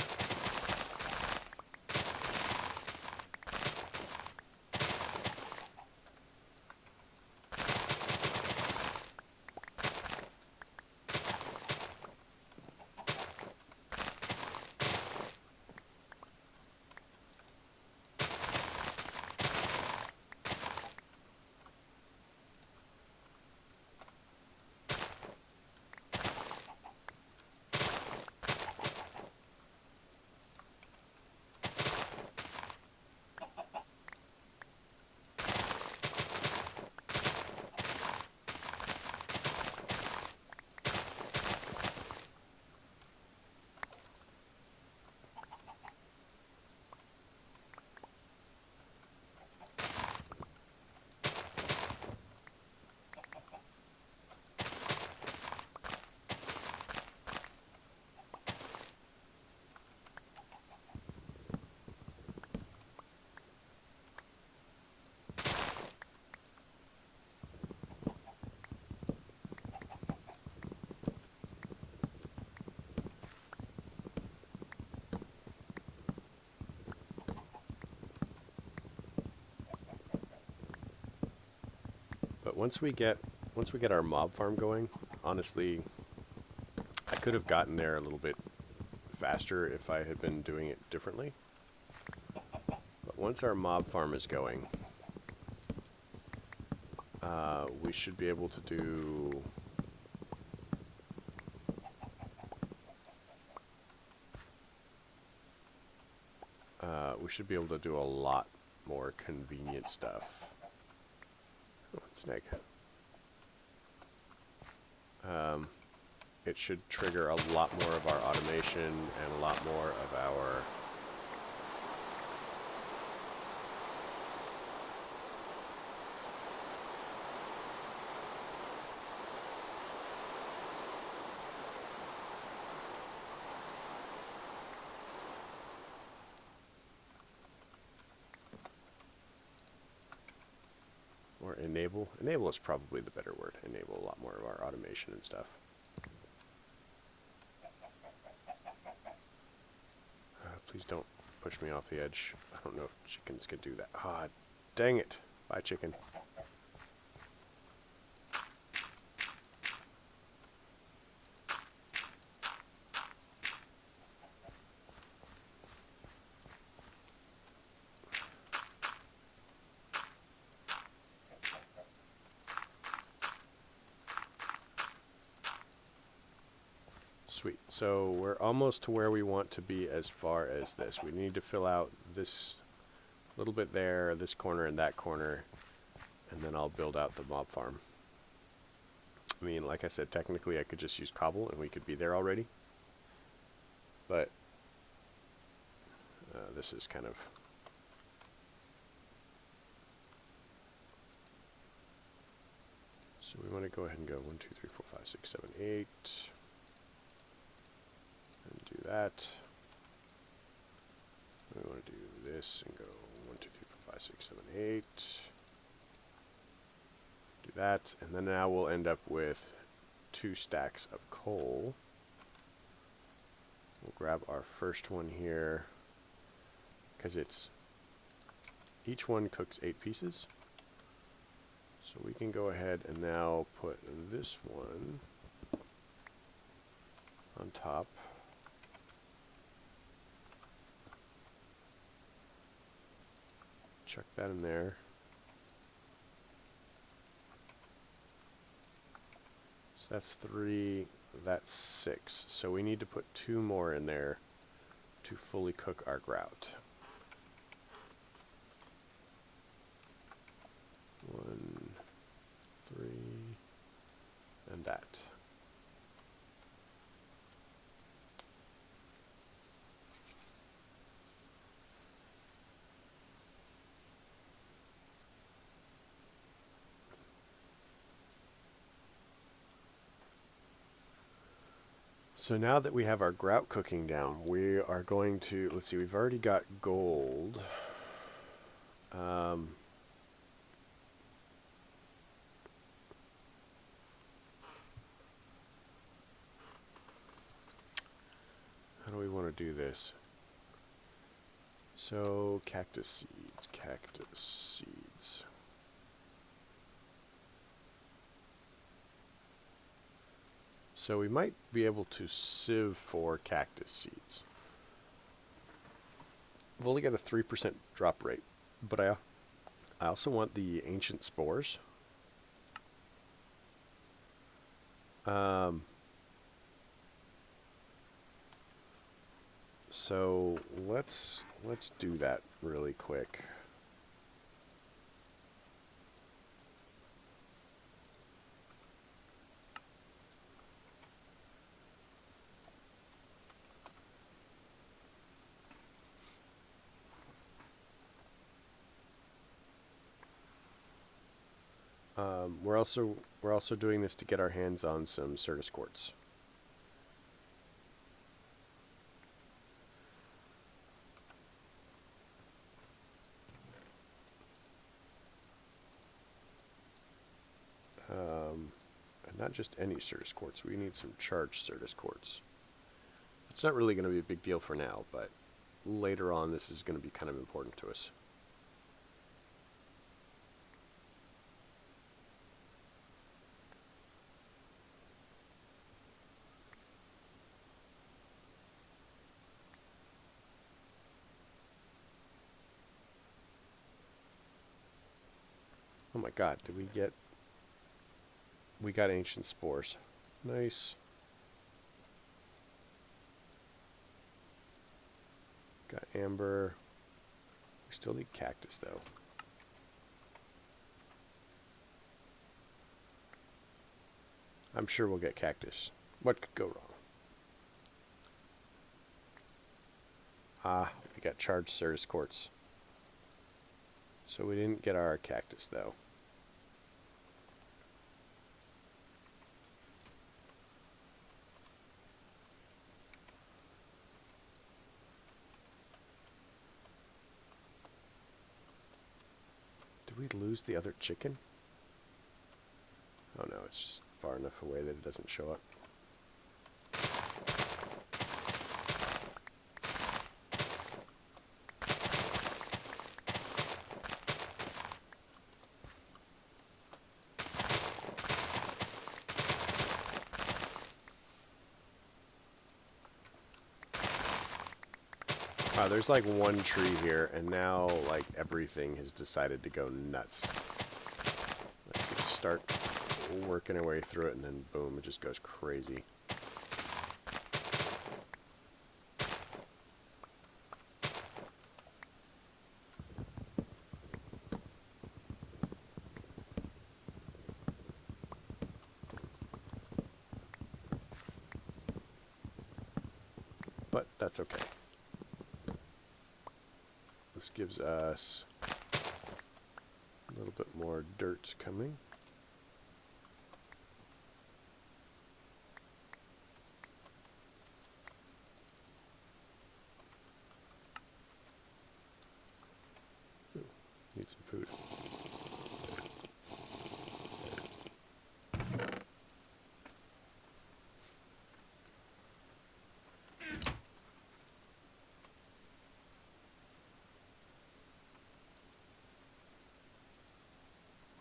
But once we get our mob farm going, honestly, I could have gotten there a little bit faster if I had been doing it differently. But once our mob farm is going, we should be able to do a lot more convenient stuff. Oh, it's an egg. It should trigger a lot more of our automation and a lot more of our enable. Enable is probably the better word. Enable a lot more of our automation and stuff. Please don't push me off the edge. I don't know if chickens can do that. Ah, dang it. Bye, chicken. Sweet. So we're almost to where we want to be as far as this. We need to fill out this little bit there, this corner and that corner, and then I'll build out the mob farm. I mean, like I said, technically I could just use cobble and we could be there already. But this is kind of... So we want to go ahead and go 1, 2, 3, 4, 5, 6, 7, 8. And do that. We want to do this and go 1, 2, 3, 4, 5, 6, 7, 8. Do that, and then now we'll end up with 2 stacks of coal. We'll grab our first one here, because it's each one cooks 8 pieces. So we can go ahead and now put this one on top. Chuck that in there. So that's 3, that's 6. So we need to put 2 more in there to fully cook our grout. 1, 3, and that. So now that we have our grout cooking down, we are going to, let's see, we've already got gold. How do we want to do this? So, cactus seeds, cactus seeds. So we might be able to sieve for cactus seeds. We've only got a 3% drop rate, but I also want the ancient spores. So let's do that really quick. We're also doing this to get our hands on some Certus quartz. And not just any Certus quartz. We need some charged Certus quartz. It's not really going to be a big deal for now, but later on this is going to be kind of important to us. Oh my god, did we get... We got ancient spores. Nice. Got amber. We still need cactus though. I'm sure we'll get cactus. What could go wrong? Ah, we got charged Certus quartz. So we didn't get our cactus though. Did we lose the other chicken? Oh no, it's just far enough away that it doesn't show up. Wow, there's like one tree here, and now like everything has decided to go nuts. Like, we just start working our way through it, and then boom, it just goes crazy. but that's okay. This gives us a little bit more dirt coming. Ooh, need some food.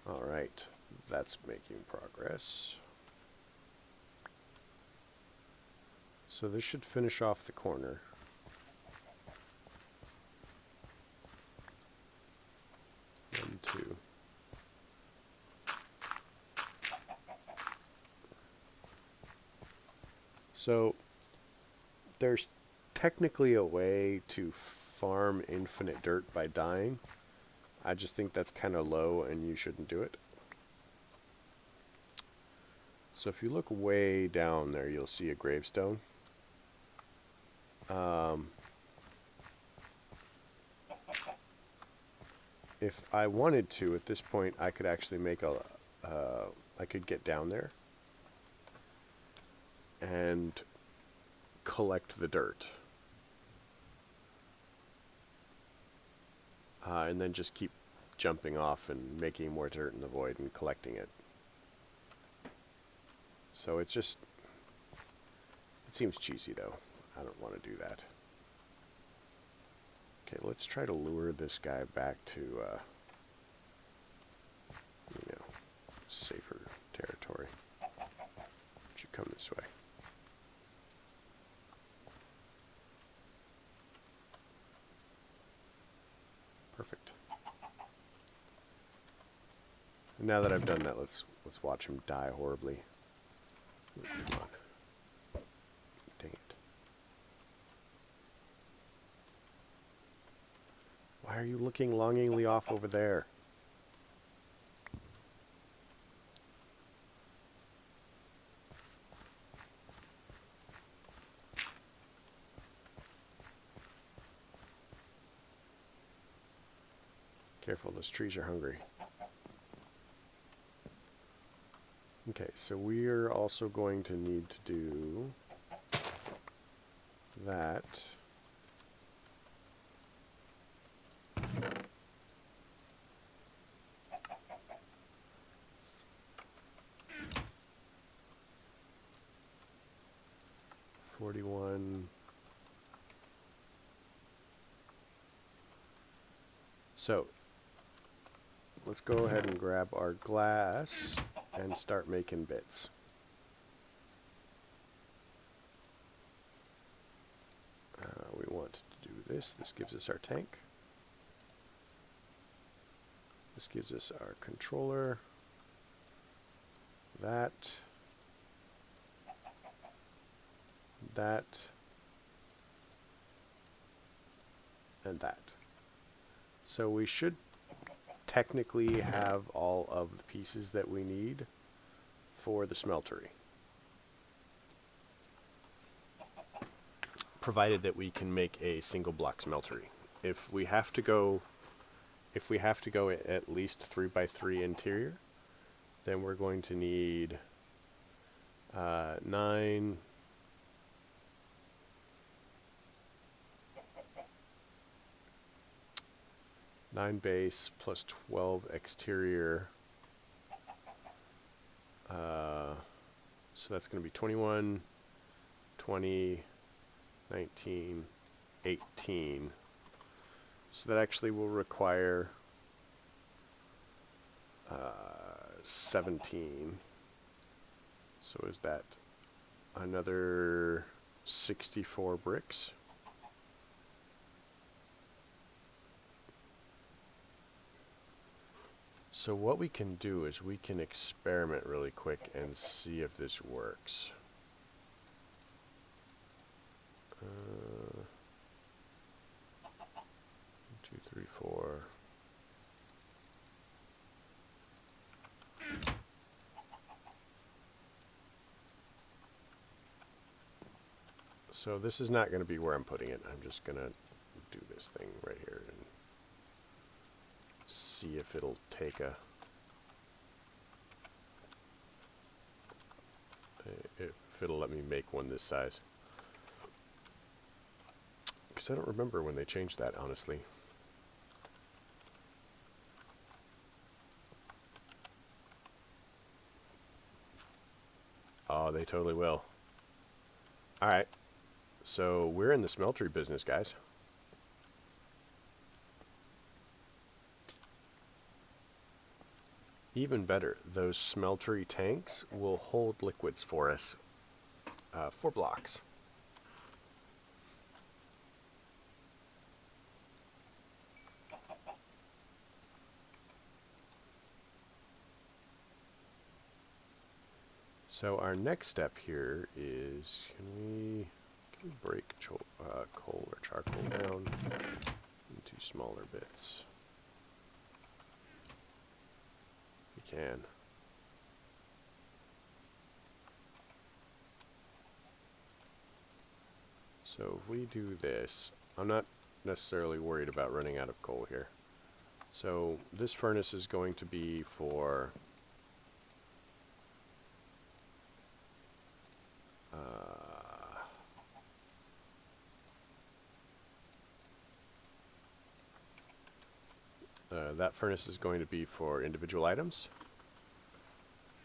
All right, that's making progress. So this should finish off the corner. One, two. So there's technically a way to farm infinite dirt by dying. I just think that's kind of low and you shouldn't do it. So if you look way down there, you'll see a gravestone. If I wanted to, at this point, I could actually make a, I could get down there and collect the dirt. And then just keep jumping off and making more dirt in the void and collecting it. So it's just, it seems cheesy though. I don't want to do that. Okay, let's try to lure this guy back to, you know, safer territory. Why don't you come this way? Perfect. And now that I've done that, let's watch him die horribly. Ooh, come on. Dang it. Why are you looking longingly off over there? Careful, those trees are hungry. Okay, so we're also going to need to do that. So let's go ahead and grab our glass and start making bits. We want to do this. This gives us our tank. This gives us our controller. That. And that. So we should technically have all of the pieces that we need for the smeltery, provided that we can make a single block smeltery. If we have to go at least 3x3 interior, then we're going to need 9 base plus 12 exterior. So that's going to be 21, 20, 19, 18. So that actually will require 17. So is that another 64 bricks? So what we can do is we can experiment really quick and see if this works. 1, 2, 3, 4. So this is not going to be where I'm putting it. I'm just going to do this thing right here and see if it'll take a... if it'll let me make one this size. Because I don't remember when they changed that, honestly. Oh, they totally will. Alright, so we're in the smeltery business, guys. Even better, those smeltery tanks will hold liquids for us for blocks. So our next step here is, can we break coal or charcoal down into smaller bits? We can. So if we do this, I'm not necessarily worried about running out of coal here. So this furnace is going to be for that furnace is going to be for individual items,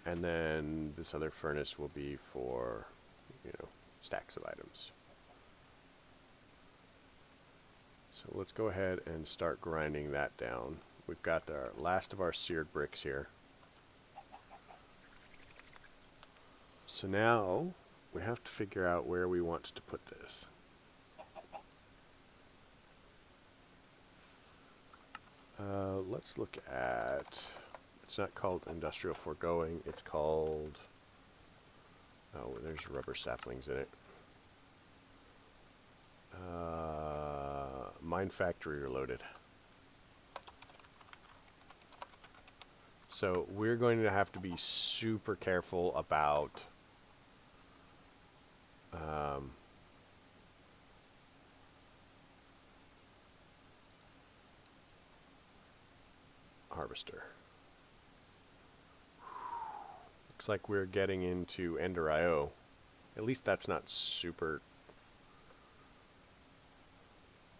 and then this other furnace will be for, you know, stacks of items. So let's go ahead and start grinding that down. We've got the last of our seared bricks here. So now we have to figure out where we want to put this. Let's look at, it's not called industrial foregoing, it's called, oh, there's rubber saplings in it. Mine factory reloaded. So we're going to have to be super careful about harvester. Looks like we're getting into Ender IO. At least that's not super...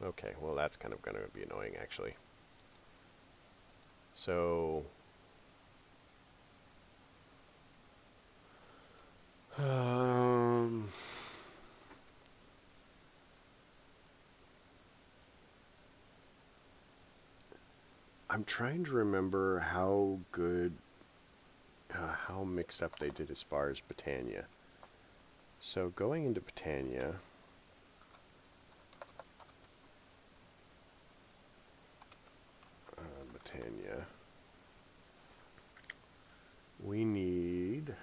Okay, well that's kind of going to be annoying actually. So... I'm trying to remember how good, how mixed up they did as far as Britannia. So going into Britannia, we need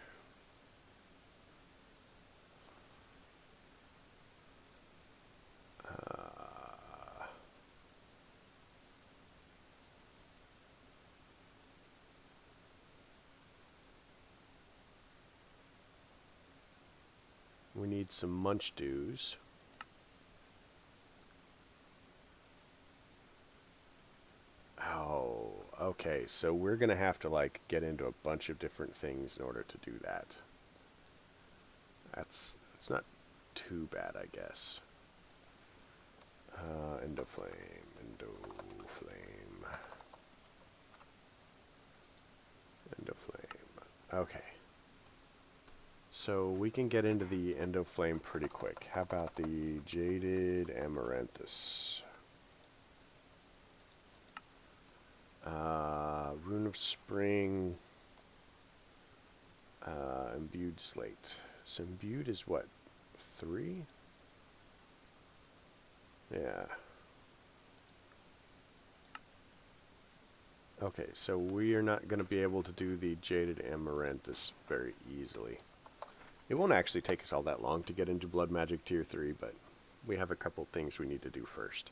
some munch dews. Oh, okay, so we're gonna have to like get into a bunch of different things in order to do that. That's not too bad, I guess. Endoflame. Okay. So we can get into the Endoflame pretty quick. How about the Jaded Amaranthus? Rune of Spring. Imbued Slate. So imbued is what? 3? Yeah. Okay, so we are not going to be able to do the Jaded Amaranthus very easily. It won't actually take us all that long to get into Blood Magic Tier 3, but we have a couple things we need to do first.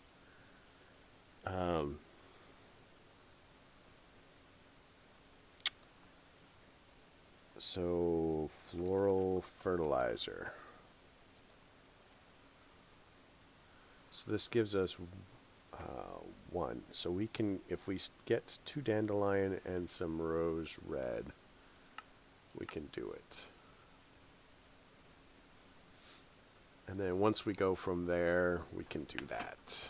So, Floral Fertilizer. So this gives us 1. So we can, if we get 2 dandelion and some rose red, we can do it. And then once we go from there, we can do that.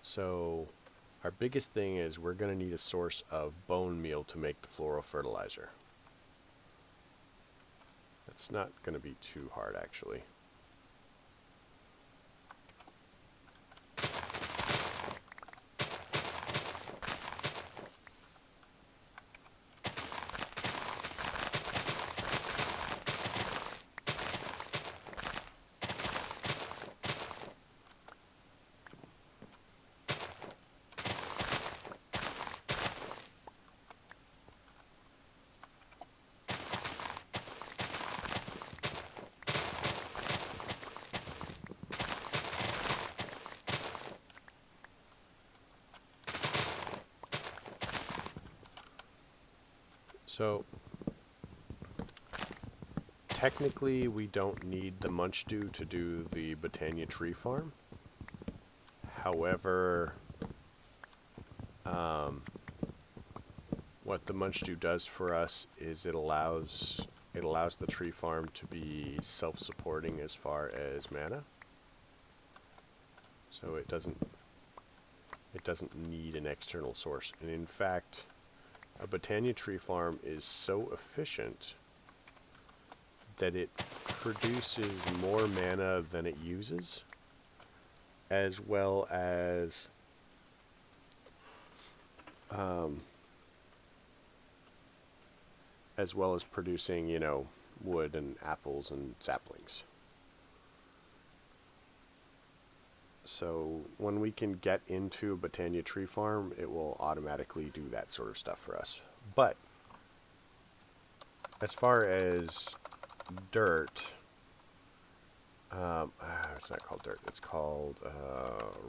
So our biggest thing is we're going to need a source of bone meal to make the floral fertilizer. That's not going to be too hard, actually. So technically we don't need the munch dew to do the Botania tree farm. However, what the munch dew does for us is it allows the tree farm to be self-supporting as far as mana. So it doesn't need an external source. And in fact, a Botania tree farm is so efficient that it produces more mana than it uses, as well as producing, you know, wood and apples and saplings. So when we can get into a Botania tree farm, it will automatically do that sort of stuff for us. But as far as dirt, it's not called dirt, it's called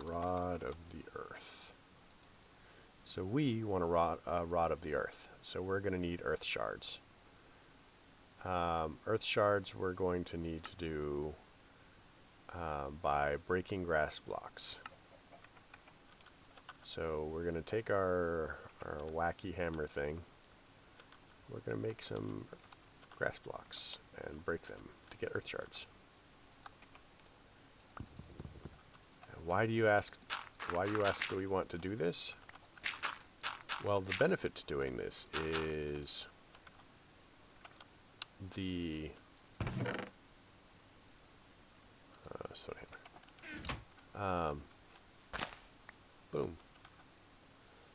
rod of the earth. So we want a rod of the earth. So we're going to need earth shards. Earth shards we're going to need to do by breaking grass blocks. So we're going to take our wacky hammer thing. We're going to make some grass blocks and break them to get earth shards. And why do you ask do we want to do this? Well, the benefit to doing this is the boom.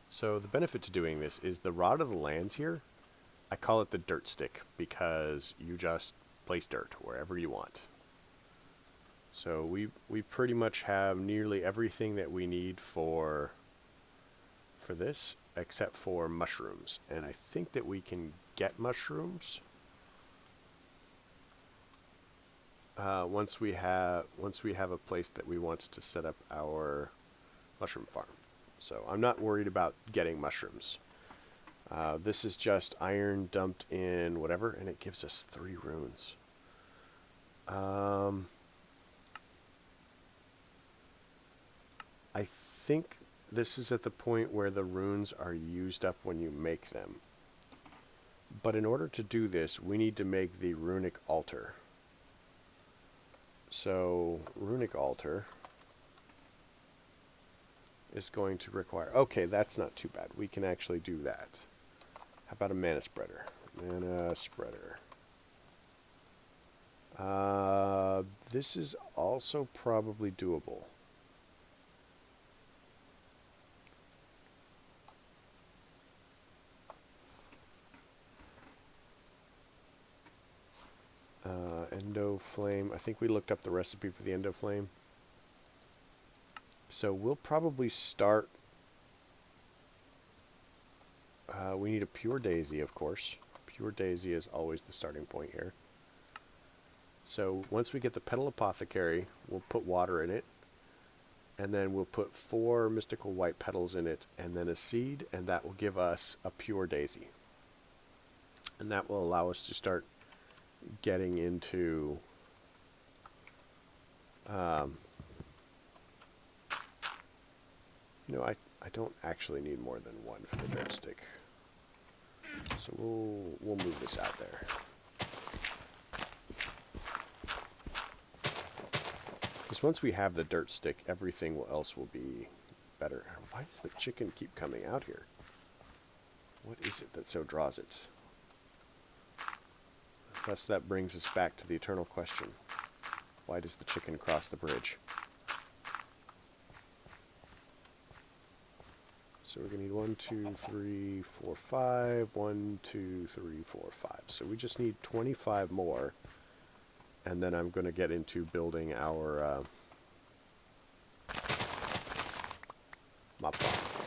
So the benefit to doing this is the rod of the lands here. I call it the dirt stick because you just place dirt wherever you want. So we pretty much have nearly everything that we need for this, except for mushrooms. And I think that we can get mushrooms once we have a place that we want to set up our mushroom farm. So I'm not worried about getting mushrooms. This is just iron dumped in whatever, and it gives us 3 runes. I think this is at the point where the runes are used up when you make them. But in order to do this, we need to make the runic altar. So, runic altar is going to require... Okay, that's not too bad. We can actually do that. How about a mana spreader? Mana spreader. This is also probably doable. Endo flame. I think we looked up the recipe for the endo flame. So we'll probably start... we need a pure daisy, of course. Pure daisy is always the starting point here. So once we get the petal apothecary, we'll put water in it. And then we'll put 4 mystical white petals in it, and then a seed, and that will give us a pure daisy. And that will allow us to start getting into You know, I don't actually need more than one for the dirt stick. So we'll move this out there. Because once we have the dirt stick, everything else will be better. Why does the chicken keep coming out here? What is it that so draws it? Thus that brings us back to the eternal question. Why does the chicken cross the bridge? So we're going to need 1, 2, 3, 4, 5. 1, 2, 3, 4, 5. So we just need 25 more. And then I'm going to get into building our mop farm.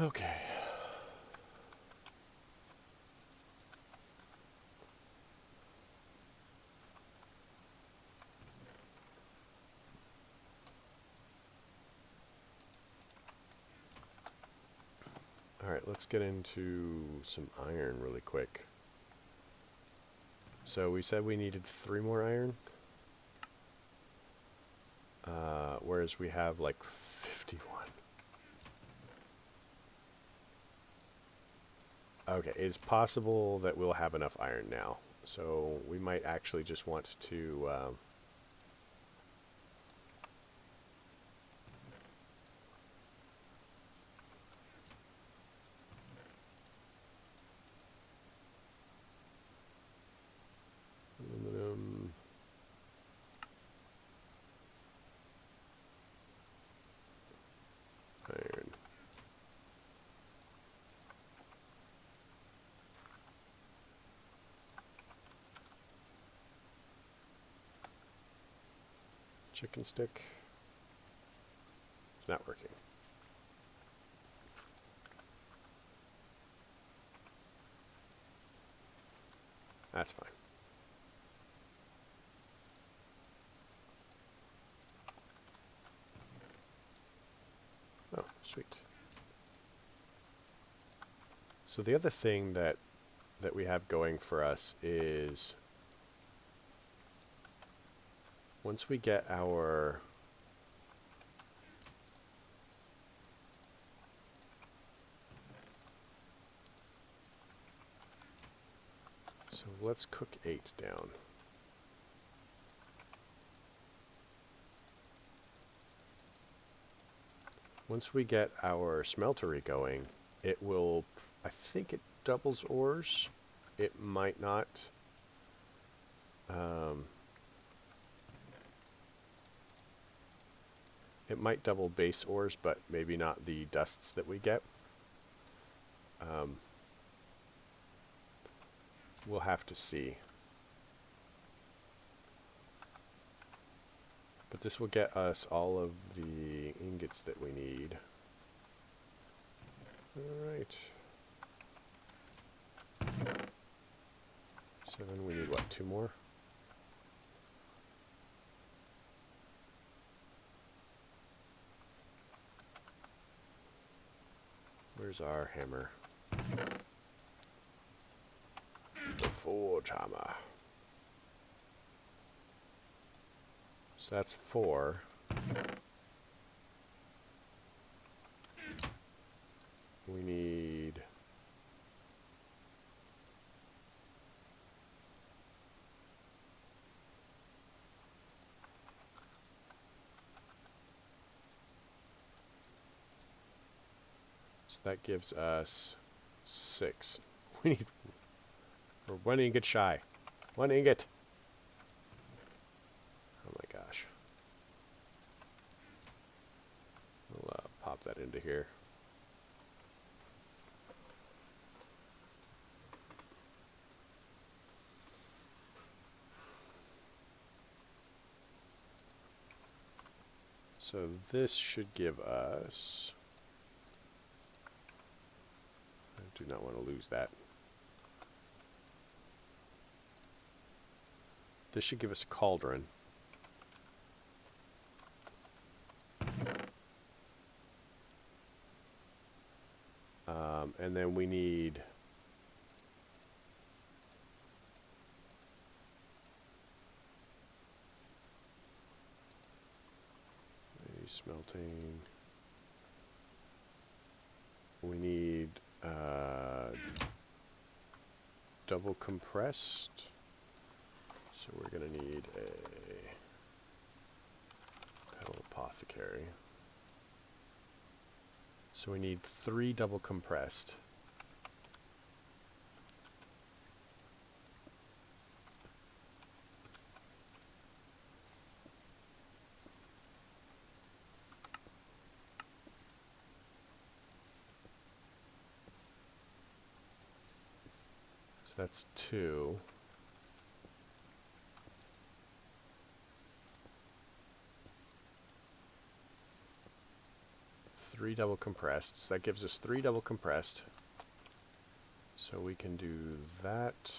Okay. Alright, let's get into some iron really quick. So we said we needed 3 more iron. Whereas we have like 51. Okay, it's possible that we'll have enough iron now. So we might actually just want to... aluminum... iron. Chicken stick. It's not working. That's fine. Oh, sweet. So the other thing that we have going for us is once we get our so let's cook 8 down. Once we get our smeltery going, it will, I think it doubles ores. It might not. It might double base ores, but maybe not the dusts that we get. We'll have to see. But this will get us all of the ingots that we need. Alright. 7, we need what, 2 more? Where's our hammer? The forge hammer. So that's 4. We need... So that gives us 6. We need... We're 1 ingot shy. 1 ingot! Oh my gosh. We'll pop that into here. So this should give us... I do not want to lose that. This should give us a cauldron. And then we need... smelting. We need double compressed. So we're going to need a pedal apothecary. So we need 3 double compressed. So that's 2. Three double compressed. So that gives us 3 double compressed. So we can do that.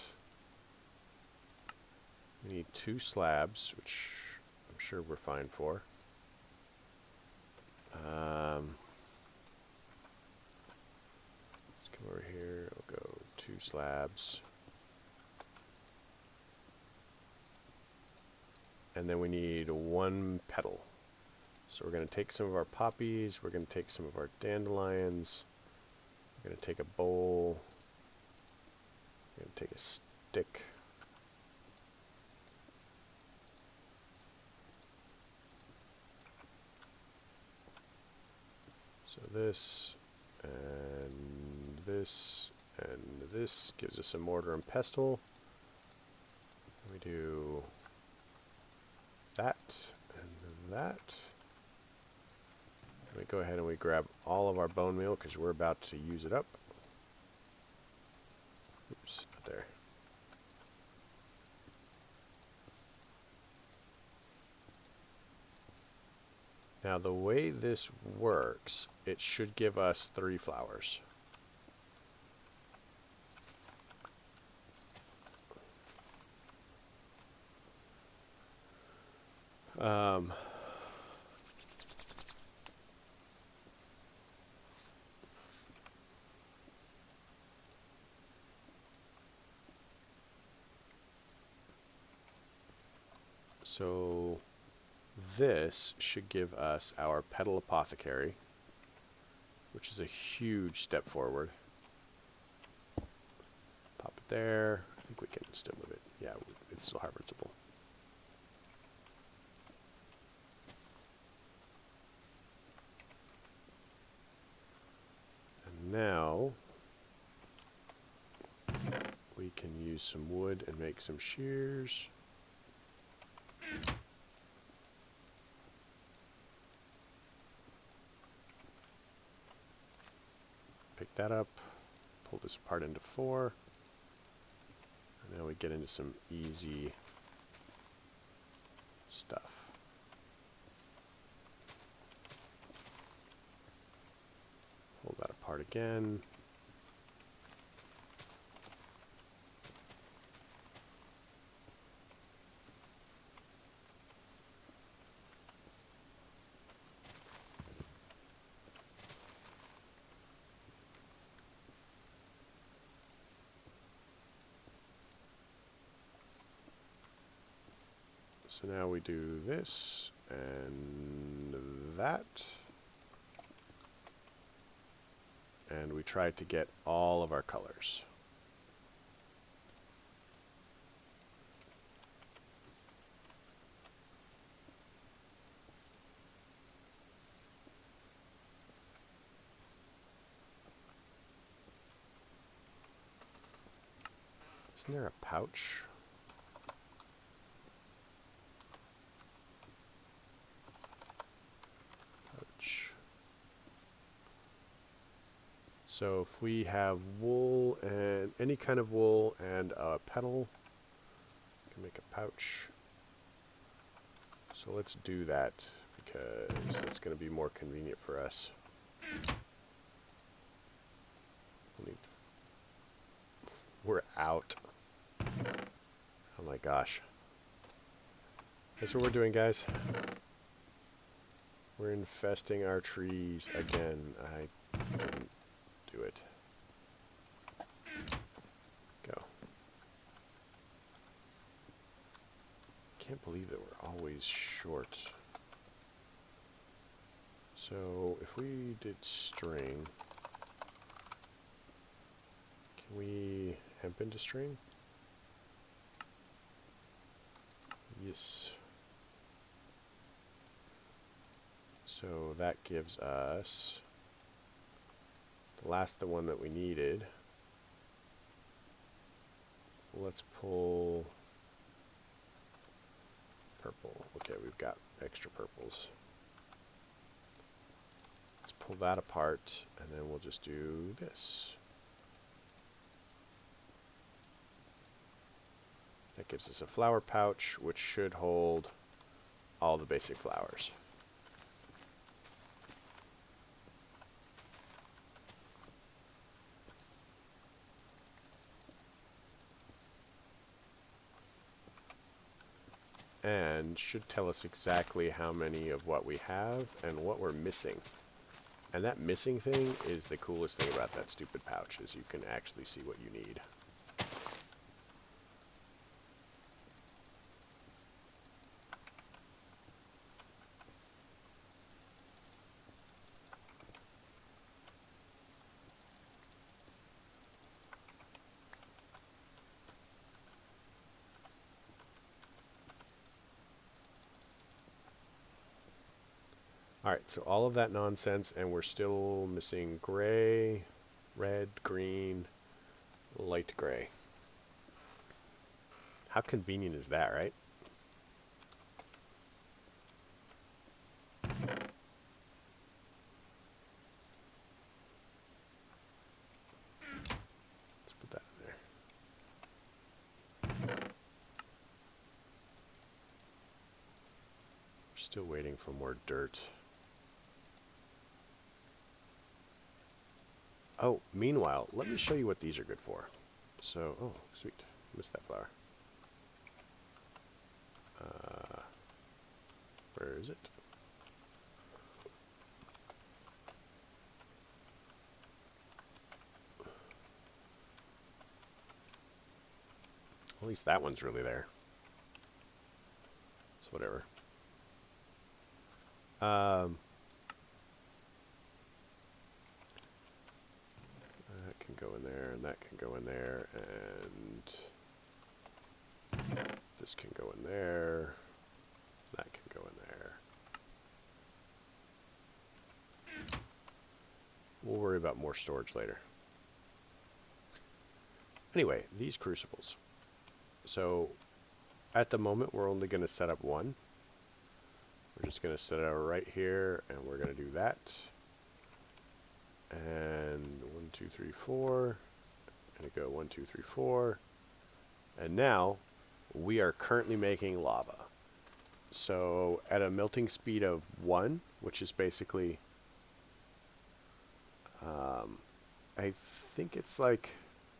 We need 2 slabs, which I'm sure we're fine for. Let's come over here. I'll go 2 slabs. And then we need 1 petal. So we're going to take some of our poppies, we're going to take some of our dandelions, we're going to take a bowl, we're going to take a stick, so this, and this, and this gives us a mortar and pestle. We do that, and that. We go ahead and we grab all of our bone meal because we're about to use it up. Oops, not there. Now the way this works, it should give us 3 flowers. So this should give us our petal apothecary, which is a huge step forward. Pop it there. I think we can still move it. Yeah, it's still harvestable. And now we can use some wood and make some shears. Pick that up, pull this apart into 4, and now we get into some easy stuff. Pull that apart again. So now we do this and that. And we try to get all of our colors. Isn't there a pouch? So if we have wool and any kind of wool and a petal, we can make a pouch. So let's do that because that's going to be more convenient for us. We're out. Oh my gosh. That's what we're doing, guys. We're infesting our trees again. I didn't do it. Go. Can't believe that we're always short. So if we did string, can we hemp into string? Yes. So that gives us the one that we needed. Let's pull purple. Okay, we've got extra purples. Let's pull that apart, and then we'll just do this. That gives us a flower pouch, which should hold all the basic flowers. And should tell us exactly how many of what we have and what we're missing. And that missing thing is the coolest thing about that stupid pouch, is you can actually see what you need. Alright, so all of that nonsense, and we're still missing gray, red, green, light gray. How convenient is that, right? Let's put that in there. We're still waiting for more dirt. Oh, meanwhile, let me show you what these are good for. So, oh, sweet. Missed that flower. Where is it? At least that one's really there. So whatever. That can go in there, and that can go in there, and this can go in there. That can go in there. We'll worry about more storage later. Anyway, these crucibles. So at the moment, we're only going to set up one. We're just going to set it right here, and we're going to do that. And 1, 2, 3, 4. Going to go 1, 2, 3, 4. And now we are currently making lava. So at a melting speed of 1, which is basically, I think it's like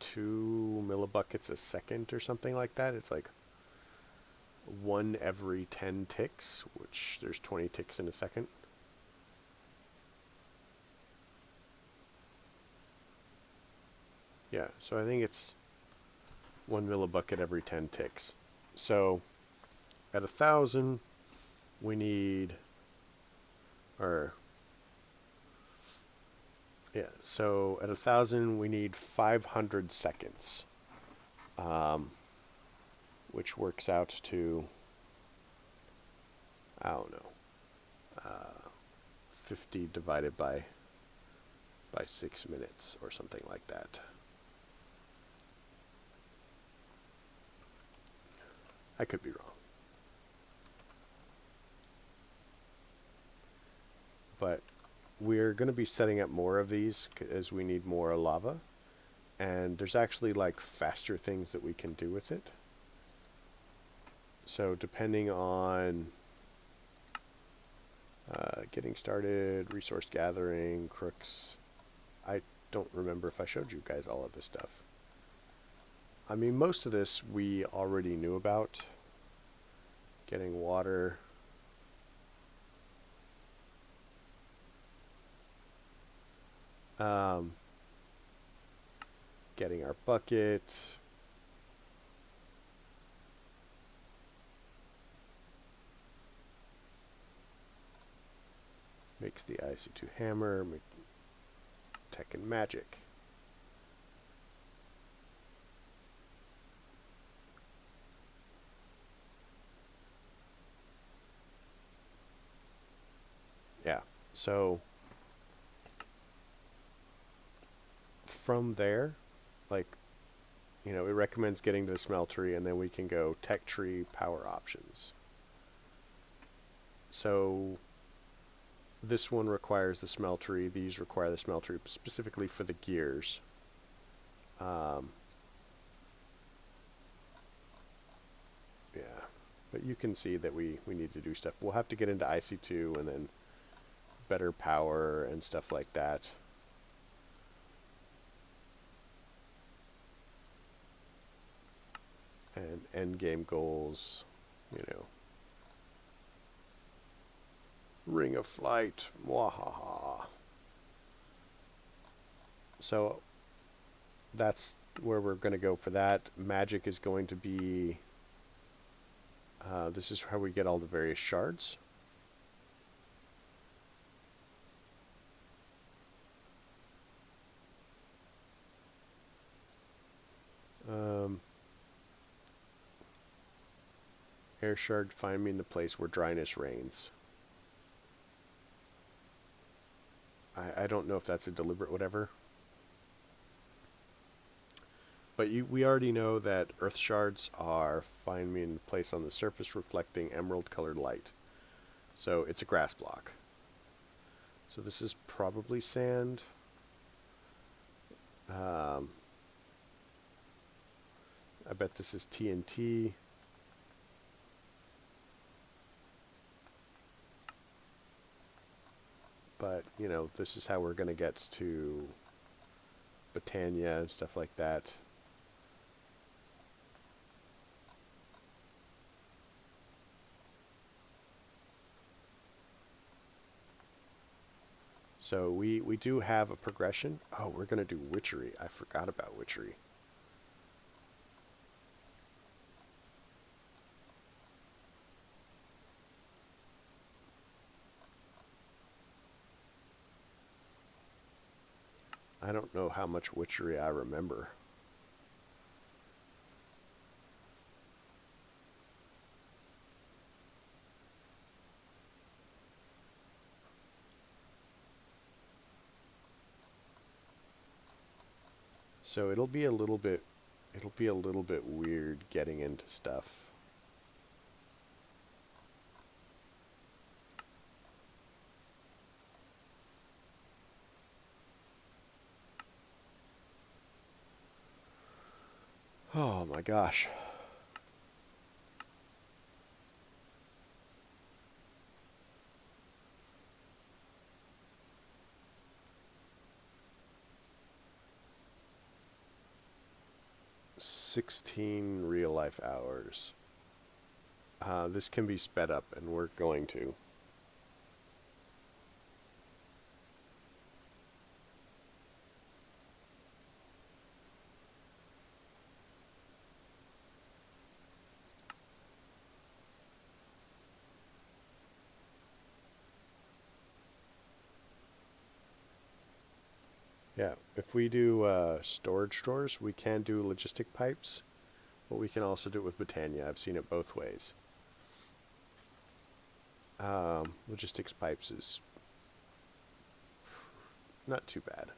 2 millibuckets a second or something like that. It's like 1 every 10 ticks, which there's 20 ticks in a second. Yeah, so I think it's 1 millibucket every 10 ticks. So at 1,000, we need, so at 1,000 we need 500 seconds, which works out to, I don't know, 50 divided by 6 minutes or something like that. I could be wrong. But we're going to be setting up more of these as we need more lava. And there's actually like faster things that we can do with it. So depending on getting started, resource gathering, crooks. I don't remember if I showed you guys all of this stuff. I mean, most of this we already knew about. Getting water. Getting our bucket. makes the IC2 hammer, tech and magic. Yeah, so from there, like, you know, it recommends getting to the smeltery, and then we can go tech tree power options. So this one requires the smeltery, these require the smeltery specifically for the gears. Yeah, but you can see that we need to do stuff. We'll have to get into IC2 and then better power and stuff like that. And end game goals, you know. Ring of Flight, mwahaha. So that's where we're going to go for that. Magic is going to be, this is how we get all the various shards. Air shard, find me in the place where dryness reigns. I don't know if that's a deliberate whatever. But we already know that earth shards are find me in a place on the surface reflecting emerald colored light. So it's a grass block. So this is probably sand. I bet this is TNT. But, you know, this is how we're going to get to Botania and stuff like that. So we do have a progression. Oh, we're going to do witchery. I forgot about witchery. I don't know how much witchery I remember. So it'll be a little bit weird getting into stuff. Oh my gosh. $16 real life hours. This can be sped up, and we're going to. Yeah, if we do storage drawers, we can do logistic pipes, but we can also do it with Botania. I've seen it both ways. Logistics pipes is not too bad.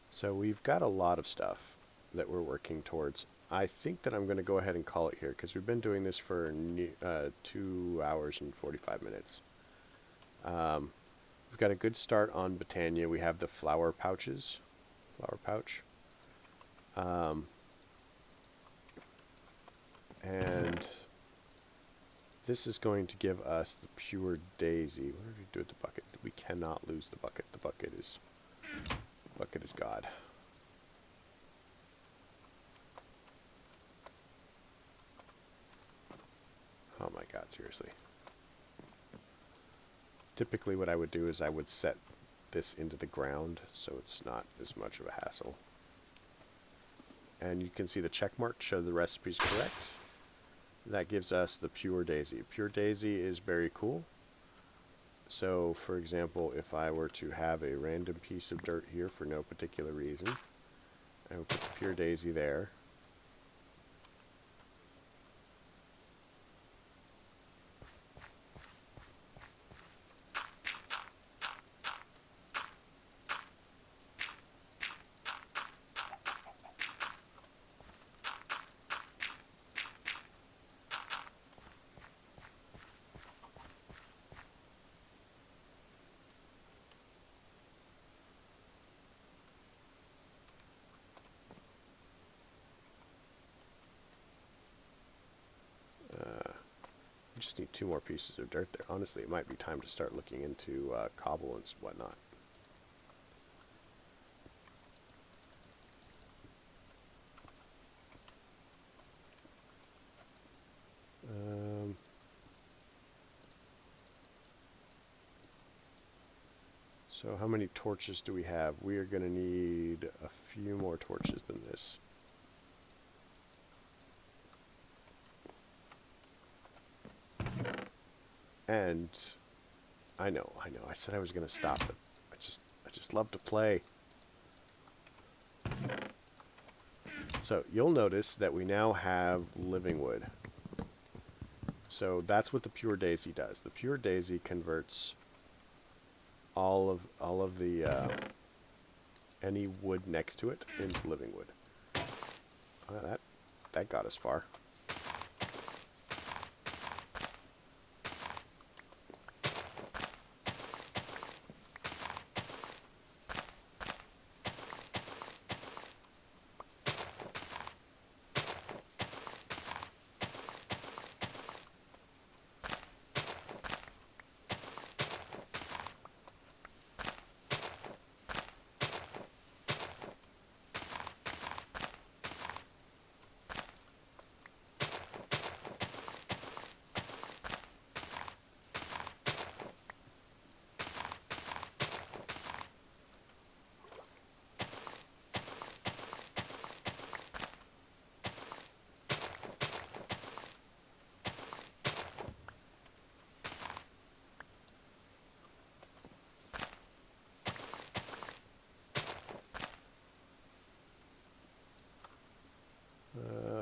So we've got a lot of stuff that we're working towards. I think that I'm going to go ahead and call it here because we've been doing this for 2 hours and 45 minutes. We've got a good start on Botania. We have the flower pouch. And this is going to give us the pure daisy. What do we do with the bucket? We cannot lose the bucket. The bucket is God. Oh my God, seriously. Typically what I would do is I would set this into the ground so it's not as much of a hassle. And you can see the check mark show the recipe's correct. That gives us the pure daisy. Pure daisy is very cool. So, for example, if I were to have a random piece of dirt here for no particular reason, I would put the pure daisy there. Just need 2 more pieces of dirt there. Honestly, it might be time to start looking into cobble and whatnot. So how many torches do we have? We are going to need a few more torches than this. And I know, I said I was going to stop, but I just love to play. So you'll notice that we now have living wood. So that's what the pure daisy does. The pure daisy converts all of the any wood next to it into living wood. That got us far.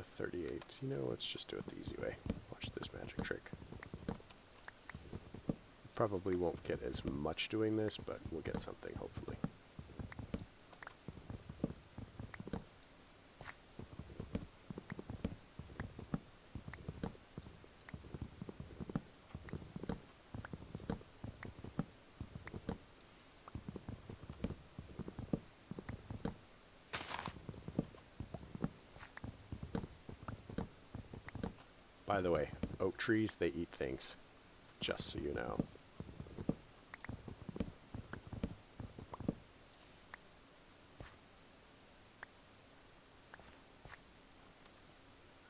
Uh, 38. You know, let's just do it the easy way. Watch this magic trick. Probably won't get as much doing this, but we'll get something, hopefully. By the way, oak trees, they eat things, just so you know.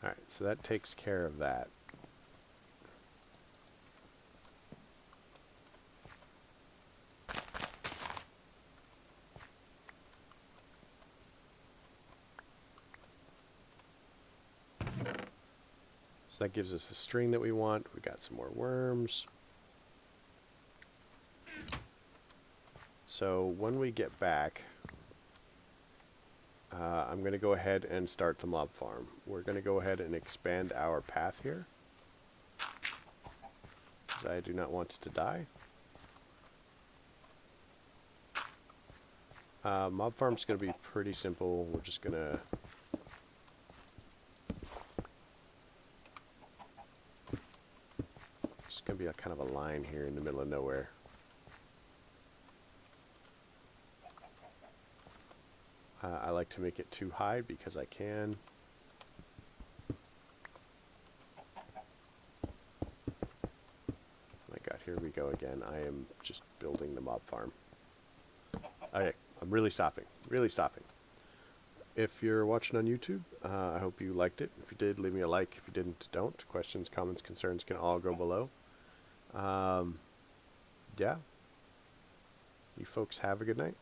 Alright, so that takes care of that. So that gives us the string that we want. We got some more worms. So when we get back, I'm going to go ahead and start the mob farm. We're going to go ahead and expand our path here, because I do not want it to die. Mob farm's going to be pretty simple. We're just going to be a kind of a line here in the middle of nowhere. I like to make it too high because I can. Oh my god, here we go again. I am just building the mob farm. Okay, I'm really stopping. Really stopping. If you're watching on YouTube, I hope you liked it. If you did, leave me a like. If you didn't, don't. Questions, comments, concerns can all go below. Yeah. You folks have a good night.